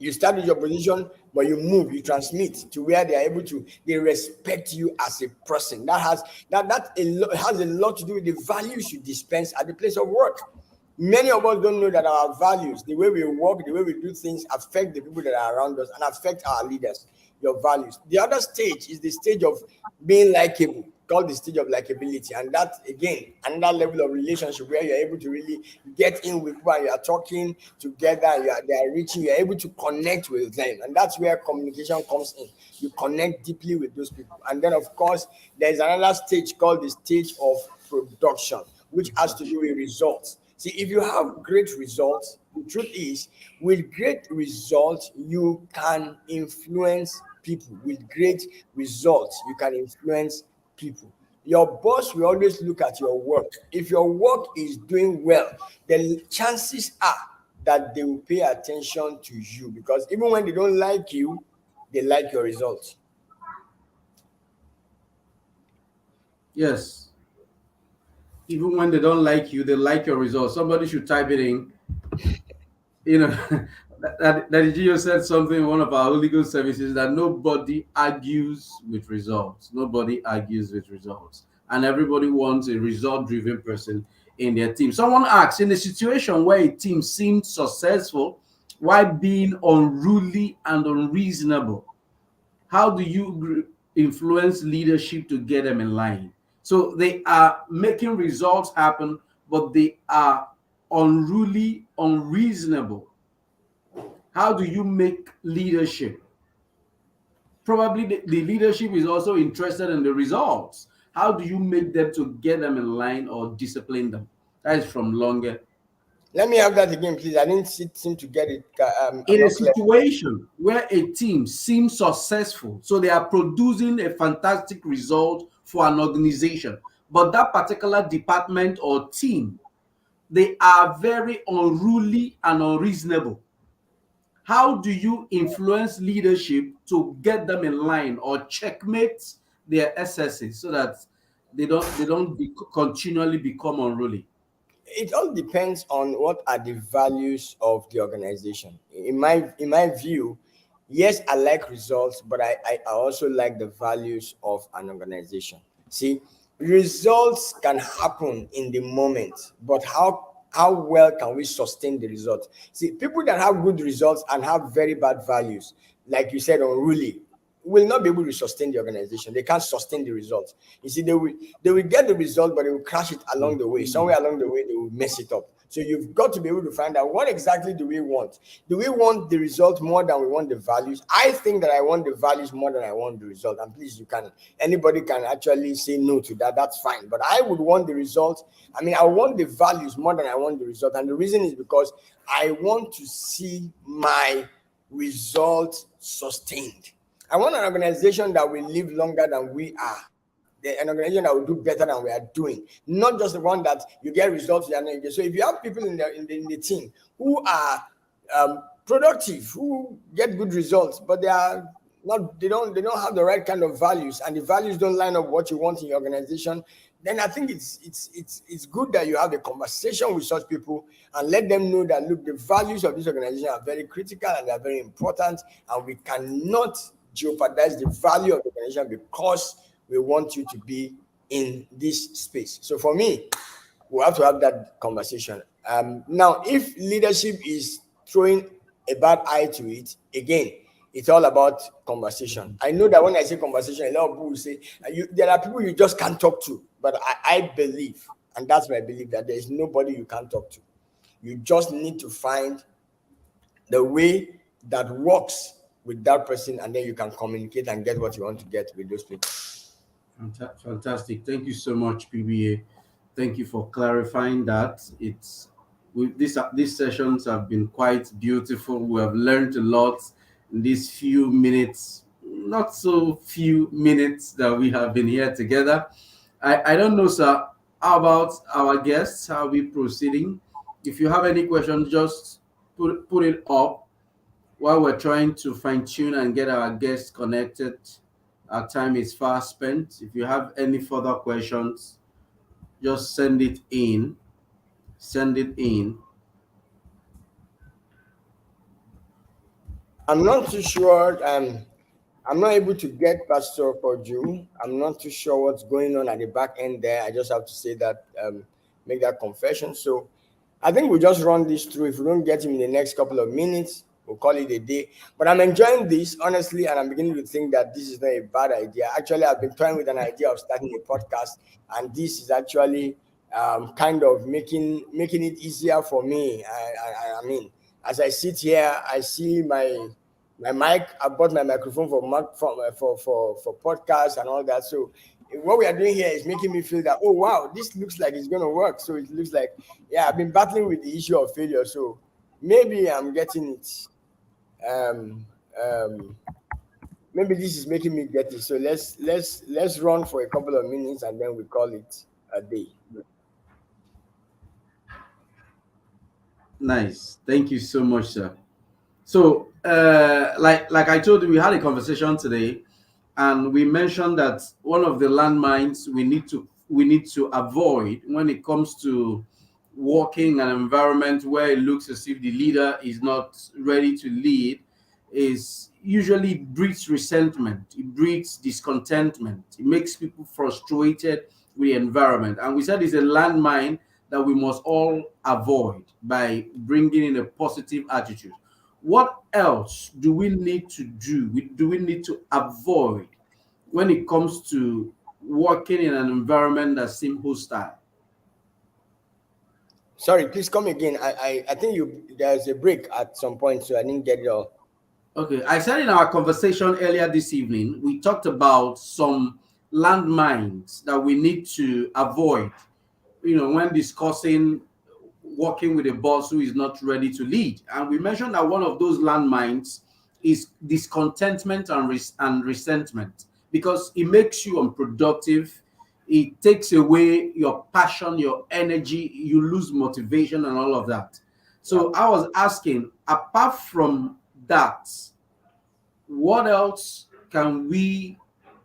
You start with your position, but you move, you transmit to where they are able to, they respect you as a person. Has a lot to do with the values you dispense at the place of work. Many of us don't know that our values, the way we work, the way we do things, affect the people that are around us and affect our leaders. Your values. The other stage is the stage of being likable, called the stage of likability. And that, again, another level of relationship where you're able to really get in with people and you are talking together, they are reaching, you're able to connect with them. And that's where communication comes in. You connect deeply with those people. And then, of course, there's another stage called the stage of production, which has to do with results. See, if you have great results, the truth is, with great results, you can influence people. With great results, you can influence people. Your boss will always look at your work. If your work is doing well, the chances are that they will pay attention to you, because even when they don't like you, they like your results. Yes. Even when they don't like you, they like your results. Somebody should type it in. You know, that Gio said something in one of our Holy Ghost services, that nobody argues with results. Nobody argues with results. And everybody wants a result driven person in their team. Someone asks, in a situation where a team seems successful while being unruly and unreasonable, how do you influence leadership to get them in line? So they are making results happen, but they are unruly, unreasonable. How do you make leadership? Probably the leadership is also interested in the results. How do you make them to get them in line or discipline them? That is from Longer. Let me have that again, please. I didn't seem to get it. I'm In a not clear. situation where a team seems successful, so they are producing a fantastic result for an organization, but that particular department or team, they are very unruly and unreasonable. How do you influence leadership to get them in line or checkmate their excesses so that they don't continually become unruly? It all depends on what are the values of the organization. In my view, yes, I like results, but I also like the values of an organization. See, results can happen in the moment, but how well can we sustain the result? See, people that have good results and have very bad values, like you said, unruly, will not be able to sustain the organization. They can't sustain the results. You see, they will get the result, but they will crash it along the way. Somewhere along the way, they will mess it up. So you've got to be able to find out, what exactly do we want? Do we want the result more than we want the values? I think that I want the values more than I want the result. And please, anybody can actually say no to that. That's fine. But I would want the result. I want the values more than I want the result. And the reason is because I want to see my result sustained. I want an organization that will live longer than we are. An organization that will do better than we are doing. Not just the one that you get results. So if you have people in the team who are productive, who get good results, but they don't have the right kind of values, and the values don't line up with what you want in your organization, then I think it's good that you have a conversation with such people and let them know that, look, the values of this organization are very critical and they are very important, and we cannot jeopardize the value of the organization because we want you to be in this space. So for me, we have to have that conversation. Now, if leadership is throwing a bad eye to it, again, it's all about conversation. I know that when I say conversation, a lot of people will say, there are people you just can't talk to. But I believe, and that's my belief, that there is nobody you can't talk to. You just need to find the way that works with that person, and then you can communicate and get what you want to get with those people. Fantastic. Thank you so much, PBA. Thank you for clarifying that. These sessions have been quite beautiful. We have learned a lot in these few minutes. not so few minutes that we have been here together. I don't know, sir. How about our guests? How are we proceeding? If you have any questions, just put it up while we're trying to fine tune and get our guests connected. Our time is fast spent. If you have any further questions, just send it in. Send it in. I'm not too sure. I'm not able to get Pastor Poju. I'm not too sure what's going on at the back end there. I just have to say that, make that confession. So I think we'll just run this through. If we don't get him in the next couple of minutes, we'll call it a day. But I'm enjoying this, honestly, and I'm beginning to think that this is not a bad idea. Actually, I've been toying with an idea of starting a podcast, and this is actually kind of making it easier for me. I mean, as I sit here, I see my mic. I bought my microphone for podcasts and all that. So what we are doing here is making me feel that, oh wow, this looks like it's going to work. So it looks like, yeah, I've been battling with the issue of failure. So maybe I'm getting it. Um, um, Maybe this is making me get it. So let's run for a couple of minutes and then we call it a day. Nice. Thank you so much, sir. So, like I told you, we had a conversation today, and we mentioned that one of the landmines we need to avoid when it comes to working in an environment where it looks as if the leader is not ready to lead is usually it breeds resentment, it breeds discontentment, it makes people frustrated with the environment. And we said it's a landmine that we must all avoid by bringing in a positive attitude. What else do we need to do? Do we need to avoid when it comes to working in an environment that seems hostile? Sorry, please come again. I think there's a break at some point, so I didn't get it all. Okay, I said in our conversation earlier this evening, we talked about some landmines that we need to avoid, when discussing working with a boss who is not ready to lead. And we mentioned that one of those landmines is discontentment and resentment because it makes you unproductive. It takes away your passion, your energy, you lose motivation, and all of that. So I was asking, apart from that, what else can we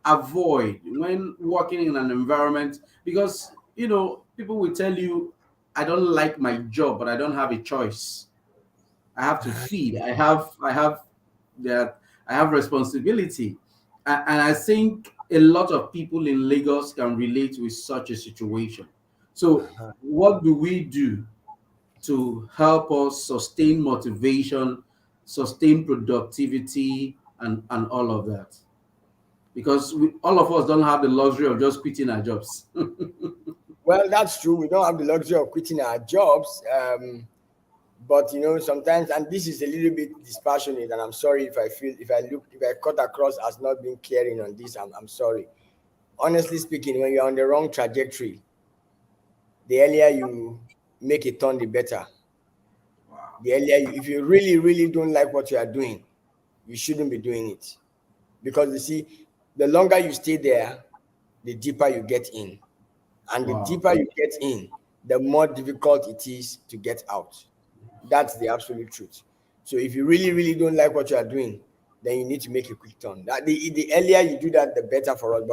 avoid when working in an environment? Because people will tell you, I don't like my job, but I don't have a choice. I have to feed. That I have responsibility. And I think a lot of people in Lagos can relate with such a situation. So what do we do to help us sustain motivation, sustain productivity, and all of that? Because all of us don't have the luxury of just quitting our jobs. Well, that's true. We don't have the luxury of quitting our jobs. But sometimes, and this is a little bit dispassionate, and I'm sorry if I cut across as not being caring on this. I'm sorry. Honestly speaking, when you're on the wrong trajectory, the earlier you make a turn, the better. The earlier if you really, really don't like what you are doing, you shouldn't be doing it. Because you see, the longer you stay there, the deeper you get in. And the Wow. deeper you get in, the more difficult it is to get out. That's the absolute truth. So if you really, really don't like what you are doing, then you need to make a quick turn. The earlier you do that, the better for us.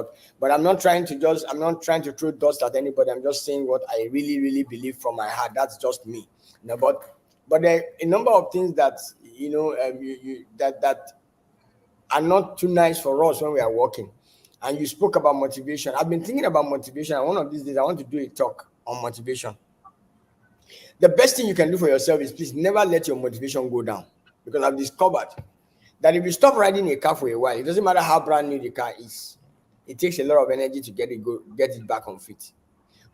But I'm not trying to throw dust at anybody. I'm just saying what I really, really believe from my heart. That's just me. But there are a number of things that that are not too nice for us when we are working. And you spoke about motivation. I've been thinking about motivation, and one of these days I want to do a talk on motivation. The best thing you can do for yourself is please never let your motivation go down. Because I've discovered that if you stop riding a car for a while, it doesn't matter how brand new the car is. It takes a lot of energy to get it back on feet.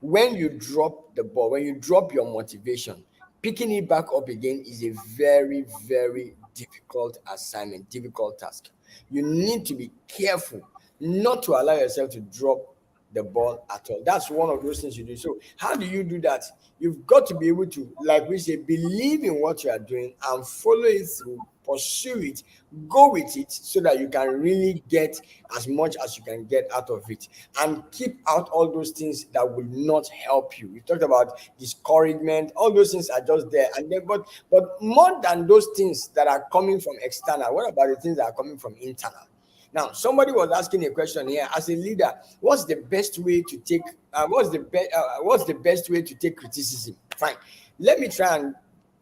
When you drop the ball, when you drop your motivation, picking it back up again is a very, very difficult assignment, difficult task. You need to be careful not to allow yourself to drop the ball at all. That's one of those things you do. So how do you do that? You've got to be able to, like we say, believe in what you are doing and follow it through, pursue it, go with it, so that you can really get as much as you can get out of it, and keep out all those things that will not help you. We talked about discouragement, all those things are just there. And then, but more than those things that are coming from external, what about the things that are coming from internal? Now, somebody was asking a question here. As a leader, what's the best way to take? What's the best way to take criticism? Fine. Let me try and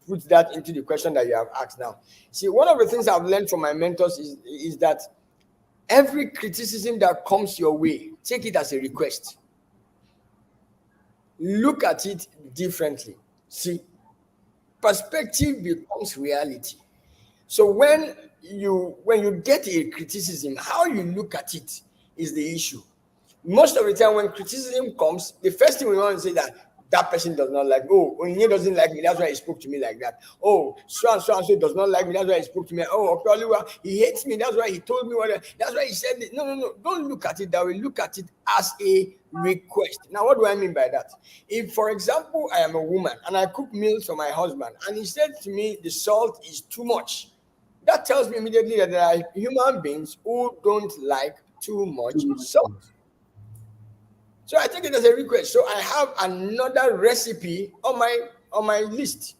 put that into the question that you have asked now. See, one of the things I've learned from my mentors is that every criticism that comes your way, take it as a request. Look at it differently. See, perspective becomes reality. So when you get a criticism, how you look at it is the issue. Most of the time when criticism comes, the first thing we want to say that person does not like me. Oh, Onye doesn't like me, that's why he spoke to me like that. Oh, so and so does not like me, that's why he spoke to me. Oh, Okoliwa, he hates me, that's why he told me that's why he said it. No. Don't look at it that way. Look at it as a request. Now, what do I mean by that? If, for example, I am a woman and I cook meals for my husband and he said to me the salt is too much, that tells me immediately that there are human beings who don't like too much salt. So I take it as a request. So I have another recipe on my list,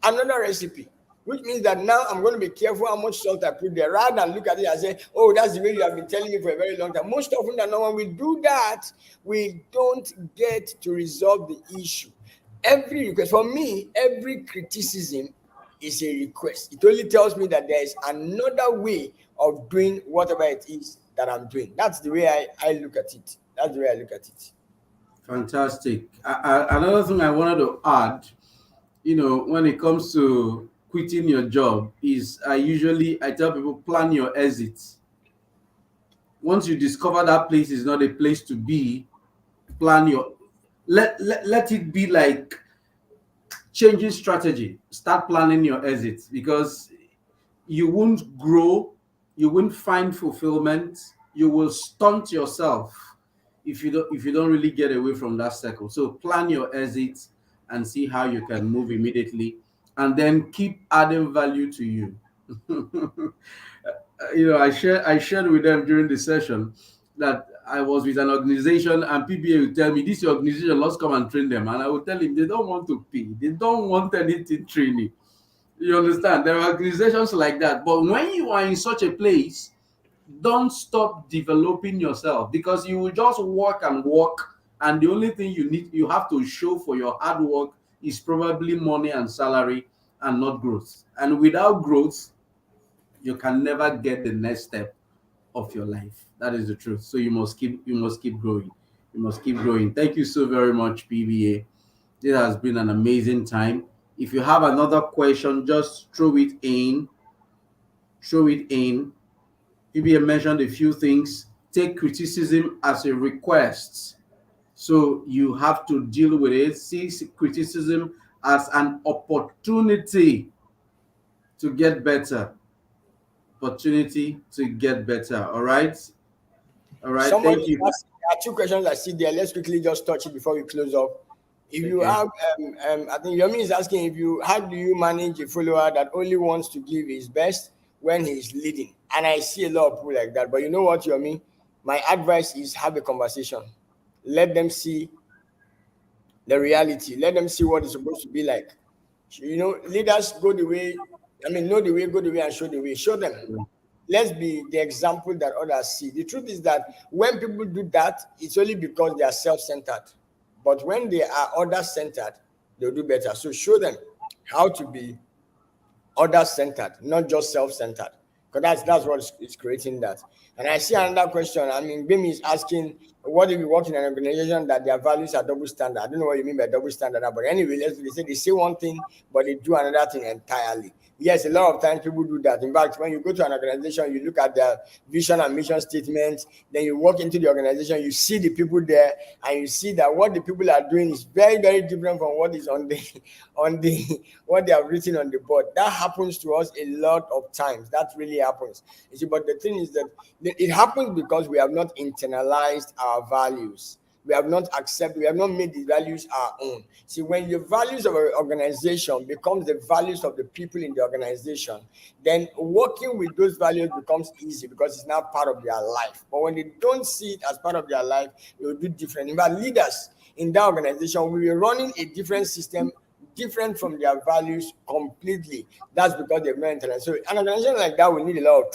another recipe, which means that now I'm going to be careful how much salt I put there, rather than look at it and say, oh, that's the way you have been telling me for a very long time. Most often than not, when we do that, we don't get to resolve the issue. Every request, for me, every criticism is a request. It only tells me that there is another way of doing whatever it is that I'm doing. That's the way I look at it. That's the way I look at it. Fantastic. Another thing I wanted to add, when it comes to quitting your job, is I tell people, plan your exit. Once you discover that place is not a place to be, let it be like changing strategy. Start planning your exit, because you won't grow, you won't find fulfillment, you will stunt yourself if you don't really get away from that circle. So plan your exit and see how you can move immediately, and then keep adding value to you. I shared with them during the session that I was with an organization, and PBA would tell me, this organization, let's come and train them. And I would tell him, they don't want to pay, they don't want anything training. You understand? There are organizations like that. But when you are in such a place, don't stop developing yourself, because you will just work and work, and the only thing you have to show for your hard work is probably money and salary, and not growth. And without growth, you can never get the next step of your life. That is the truth. So you must keep growing. You must keep growing. Thank you so very much, PBA. This has been an amazing time. If you have another question, just throw it in. PBA mentioned a few things. Take criticism as a request. So you have to deal with it. See criticism as an opportunity to get better. Opportunity to get better. All right. Somebody Thank you. asked, there are two questions I see there. Let's quickly just touch it before we close up. If you have, I think Yomi is asking, how do you manage a follower that only wants to give his best when he's leading? And I see a lot of people like that. But you know what, Yomi? My advice is have a conversation. Let them see the reality. Let them see what it's supposed to be like. Leaders know the way, go the way and show the way. Show them. Let's be the example that others see. The truth is that when people do that, it's only because they are self-centered. But when they are other-centered, they'll do better. So show them how to be other-centered, not just self-centered. Because that's what is creating that. And I see another question. Bimi is asking, what if you work in an organization that their values are double standard? I don't know what you mean by double standard, but anyway, they say one thing, but they do another thing entirely. Yes, a lot of times people do that. In fact, when you go to an organization, you look at their vision and mission statements, then you walk into the organization, you see the people there, and you see that what the people are doing is very, very different from what is on what they have written on the board. That happens to us a lot of times. That really happens. You see, but the thing is that it happens because we have not internalized our values. We have not accepted, we have not made the values our own. See, when the values of an organization becomes the values of the people in the organization, then working with those values becomes easy because it's now part of their life. But when they don't see it as part of their life, they will do different. In fact, leaders in that organization will be running a different system, different from their values completely. That's because they've not internalized. So an organization like that will need a lot of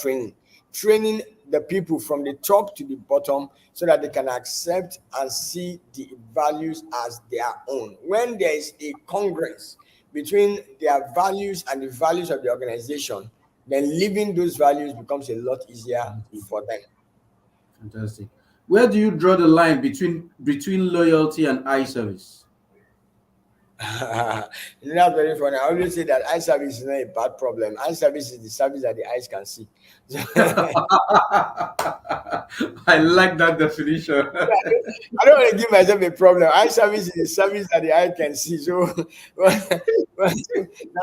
training the people from the top to the bottom so that they can accept and see the values as their own. When there is a congruence between their values and the values of the organization, then living those values becomes a lot easier for them. Fantastic. Where do you draw the line between loyalty and eye service? That's very funny. I always say that eye service is not a bad problem. Eye service is the service that the eyes can see. I like that definition. I don't want to give myself a problem. Eye service is the service that the eye can see. So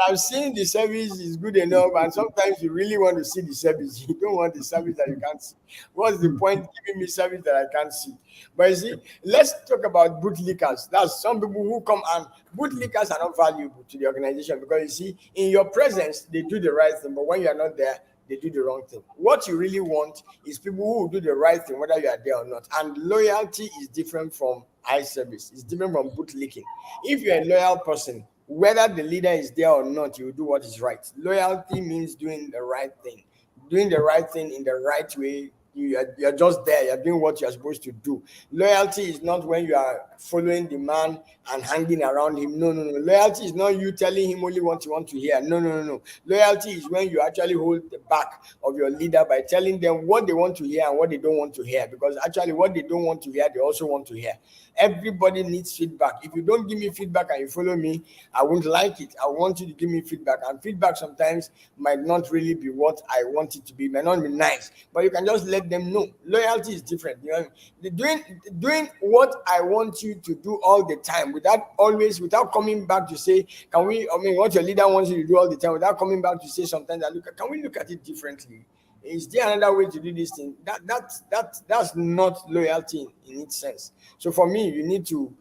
I'm seeing the service is good enough, and sometimes you really want to see the service. You don't want the service that you can't see. What's the point giving me service that I can't see? But you see, let's talk about bootlickers. That's some people who come, and bootlickers are not valuable to the organization because you see, in your presence, they do the right thing, but when you are not there, they do the wrong thing. What you really want is people who will do the right thing, whether you are there or not. And loyalty is different from eye service. It's different from bootlicking. If you're a loyal person, whether the leader is there or not, you will do what is right. Loyalty means doing the right thing. Doing the right thing in the right way. You're just there. You're doing what you're supposed to do. Loyalty is not when you are following the man and hanging around him. No, no, no. Loyalty is not you telling him only what you want to hear. No, no, no, no. Loyalty is when you actually hold the back of your leader by telling them what they want to hear and what they don't want to hear. Because actually, what they don't want to hear, they also want to hear. Everybody needs feedback. If you don't give me feedback and you follow me, I won't like it. I want you to give me feedback. And feedback sometimes might not really be what I want it to be. It might not be nice. But you can just let them know. Loyalty is different. You know, doing what I want you to do all the time without coming back to say, what your leader wants you to do all the time, without coming back to say sometimes that can we look at it differently? Is there another way to do this thing? That's not loyalty in its sense. So for me, we need to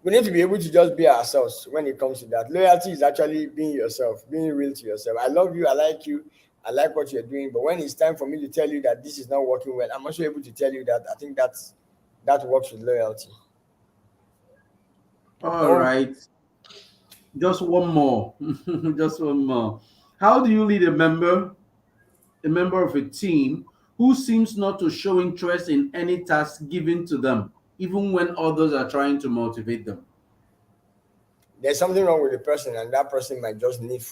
be able to just be ourselves when it comes to that. Loyalty is actually being yourself, being real to yourself. I love you, I like you, I like what you're doing. But when it's time for me to tell you that this is not working well, I'm also able to tell you that. I think that works with loyalty. All right. Just one more. Just one more. How do you lead a member of a team who seems not to show interest in any task given to them, even when others are trying to motivate them? There's something wrong with the person, and that person might just need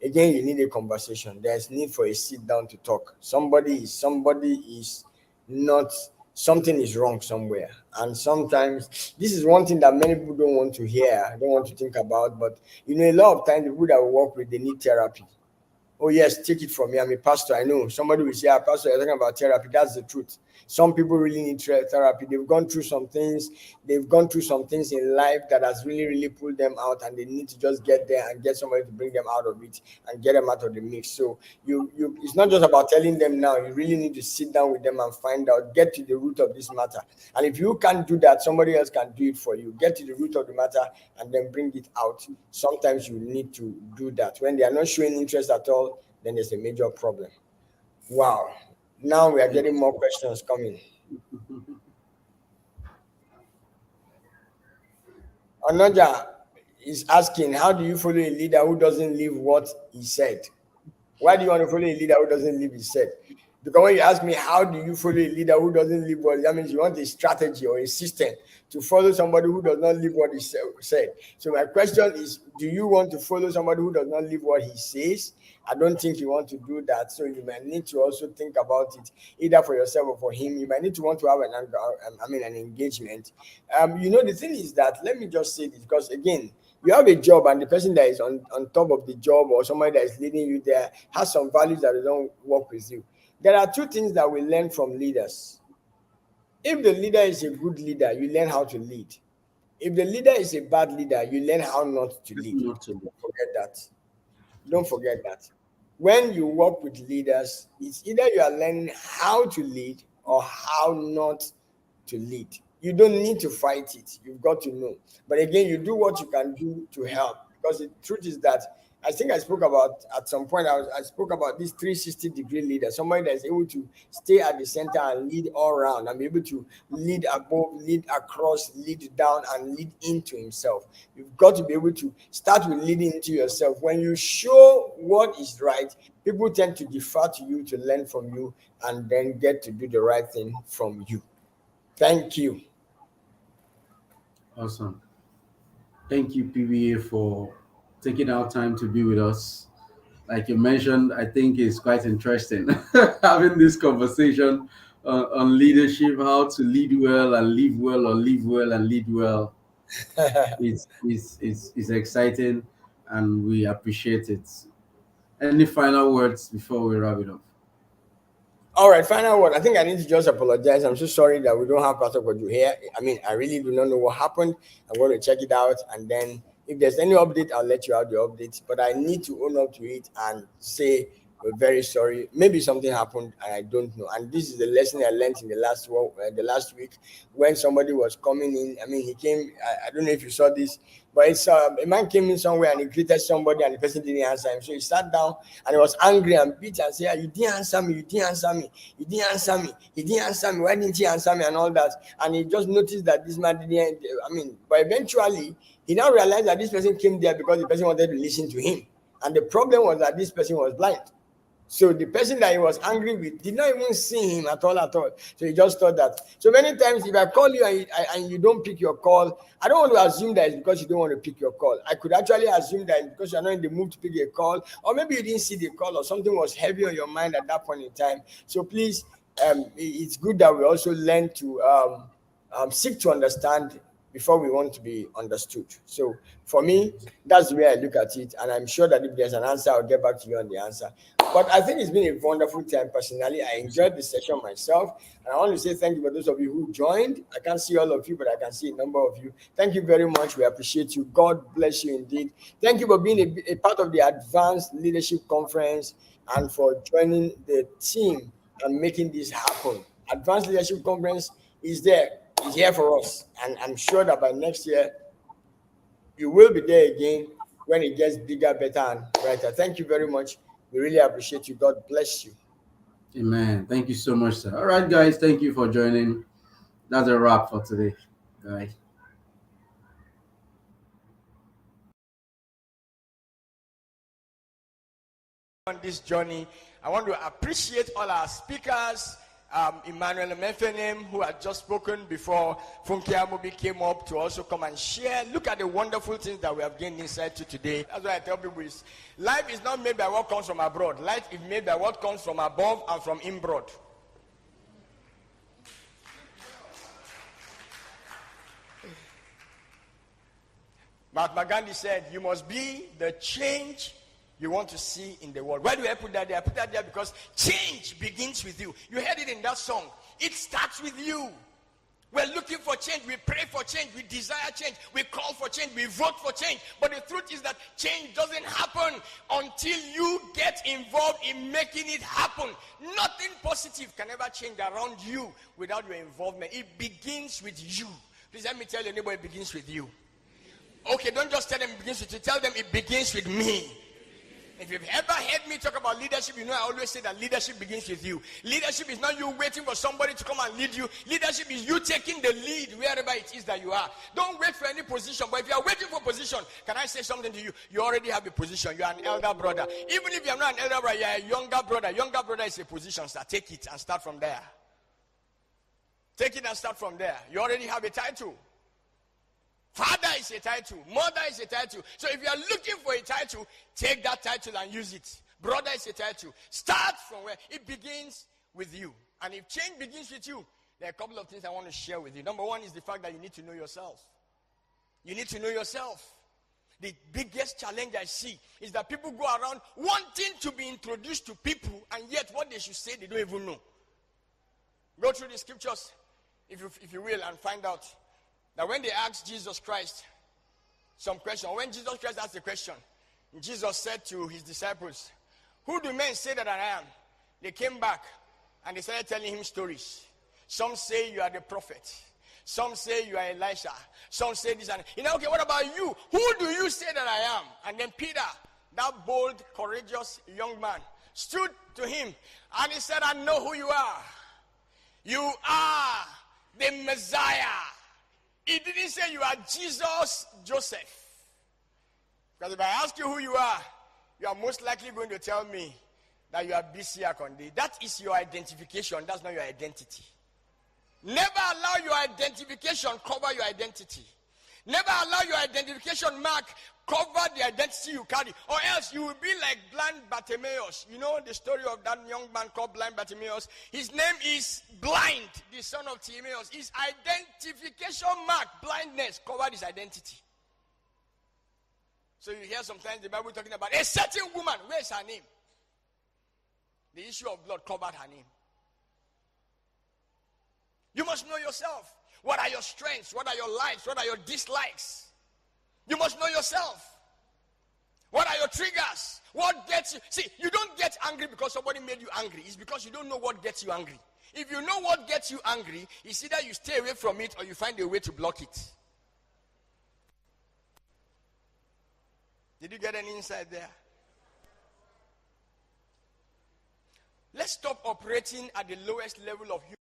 you need a conversation. There's need for a sit down to talk. Somebody is not, something is wrong somewhere. And sometimes this is one thing that many people don't want to hear, don't want to think about. But a lot of times the people that we work with, they need therapy. Oh yes, take it from me. I'm a pastor. I know somebody will say, Pastor, you're talking about therapy. That's the truth. Some people really need therapy. They've gone through some things. They've gone through some things in life that has really, really pulled them out, and they need to just get there and get somebody to bring them out of it and get them out of the mix. So it's not just about telling them now. You really need to sit down with them and find out, get to the root of this matter. And if you can't do that, somebody else can do it for you. Get to the root of the matter and then bring it out. Sometimes you need to do that. When they are not showing interest at all, then there's a major problem. Wow. Now we are getting more questions coming. Onoja is asking, how do you follow a leader who doesn't live what he said? Why do you want to follow a leader who doesn't live his said? Because when you ask me, how do you follow a leader who doesn't live what, that means you want a strategy or a system to follow somebody who does not live what he said. So my question is, do you want to follow somebody who does not live what he says? I don't think you want to do that. So you might need to also think about it, either for yourself or for him. You might need to want to have an engagement. The thing is that, let me just say this, because again, you have a job, and the person that is on top of the job, or somebody that is leading you there, has some values that they don't work with you. There are two things that we learn from leaders. If the leader is a good leader, you learn how to lead. If the leader is a bad leader, you learn how not to lead. Don't forget that. Don't forget that. When you work with leaders, it's either you are learning how to lead or how not to lead. You don't need to fight it. You've got to know. But again, you do what you can do to help. Because the truth is that I think I spoke about at some point. I spoke about this 360-degree leader, somebody that's able to stay at the center and lead all around, and be able to lead above, lead across, lead down, and lead into himself. You've got to be able to start with leading into yourself. When you show what is right, people tend to defer to you to learn from you, and then get to do the right thing from you. Thank you. Awesome. Thank you, PBA, for taking out time to be with us. Like you mentioned, I think it's quite interesting having this conversation on leadership, how to lead well and live well, or live well and lead well. It's exciting, and we appreciate it. Any final words before we wrap it up? All right, final word. I think I need to just apologize. I'm so sorry that we don't have Pastor Poju here. I mean, I really do not know what happened. I'm going to check it out, and then if there's any update, I'll let you out the updates. But I need to own up to it and say we're very sorry. Maybe something happened and I don't know. And this is the lesson I learned in the last week when somebody was coming in. I mean, he came. I don't know if you saw this, but it's a man came in somewhere and he greeted somebody and the person didn't answer him. So he sat down and he was angry and bitter and said, "You didn't answer me. You didn't answer me. You didn't answer me. He didn't answer me. Why didn't he answer me?" and all that. And he just noticed that this man didn't. But eventually he now realized that this person came there because the person wanted to listen to him. And the problem was that this person was blind. So the person that he was angry with did not even see him at all. So he just thought that. So many times if I call you and you don't pick your call, I don't want to assume that it's because you don't want to pick your call. I could actually assume that it's because you're not in the mood to pick a call, or maybe you didn't see the call, or something was heavy on your mind at that point in time. So please, it's good that we also learn to seek to understand before we want to be understood. So for me, that's the way I look at it. And I'm sure that if there's an answer, I'll get back to you on the answer. But I think it's been a wonderful time personally. I enjoyed the session myself. And I want to say thank you for those of you who joined. I can't see all of you, but I can see a number of you. Thank you very much. We appreciate you. God bless you indeed. Thank you for being a part of the Advanced Leadership Conference and for joining the team and making this happen. Advanced Leadership Conference is there. Is here for us, and I'm sure that by next year you will be there again when it gets bigger, better, and brighter. Thank you very much. We really appreciate you. God bless you. Amen. Thank you so much, sir. All right, guys. Thank you for joining. That's a wrap for today. Bye. On this journey, I want to appreciate all our speakers. Emmanuel Mephenem, who had just spoken before Funke Amobi came up to also come and share. Look at the wonderful things that we have gained insight to today. That's why I tell people life is not made by what comes from abroad. Life is made by what comes from above and from inboard. Mahatma Gandhi said, "You must be the change you want to see in the world." Why do I put that there? I put that there because change begins with you. You heard it in that song. It starts with you. We're looking for change. We pray for change. We desire change. We call for change. We vote for change. But the truth is that change doesn't happen until you get involved in making it happen. Nothing positive can ever change around you without your involvement. It begins with you. Please let me tell your neighbor, it begins with you. Okay, don't just tell them it begins with you. Tell them it begins with me. If you've ever heard me talk about leadership, you know I always say that leadership begins with you. Leadership is not you waiting for somebody to come and lead you. Leadership is you taking the lead wherever it is that you are. Don't wait for any position. But if you are waiting for position, can I say something to you? You already have a position. You are an elder brother. Even if you are not an elder brother, you are a younger brother. Younger brother is a position. So take it and start from there. Take it and start from there. You already have a title. Father is a title. Mother is a title. So if you are looking for a title, take that title and use it. Brother is a title. Start from where it begins with you. And if change begins with you, there are a couple of things I want to share with you. Number one is the fact that you need to know yourself. You need to know yourself. The biggest challenge I see is that people go around wanting to be introduced to people, and yet what they should say, they don't even know. Go through the scriptures, if you will, and find out that when they asked Jesus Christ some question, when Jesus Christ asked the question, Jesus said to his disciples, "Who do men say that I am?" They came back and they started telling him stories. Some say you are the prophet. Some say you are Elisha. Some say this and okay, what about you? Who do you say that I am? And then Peter, that bold, courageous young man, stood to him and he said, I know who you are. You are the Messiah. He didn't say you are Jesus Joseph. Because if I ask you who you are most likely going to tell me that you are BC Akonde. That is your identification. That's not your identity. Never allow your identification cover your identity. Never allow your identification mark cover the identity you carry. Or else you will be like blind Bartimaeus. You know the story of that young man called blind Bartimaeus? His name is Blind, the son of Timaeus. His identification mark, blindness, covered his identity. So you hear sometimes the Bible talking about a certain woman. Where is her name? The issue of blood covered her name. You must know yourself. What are your strengths? What are your likes? What are your dislikes? You must know yourself. What are your triggers? What gets you? See, you don't get angry because somebody made you angry. It's because you don't know what gets you angry. If you know what gets you angry, it's either you stay away from it or you find a way to block it. Did you get any insight there? Let's stop operating at the lowest level of human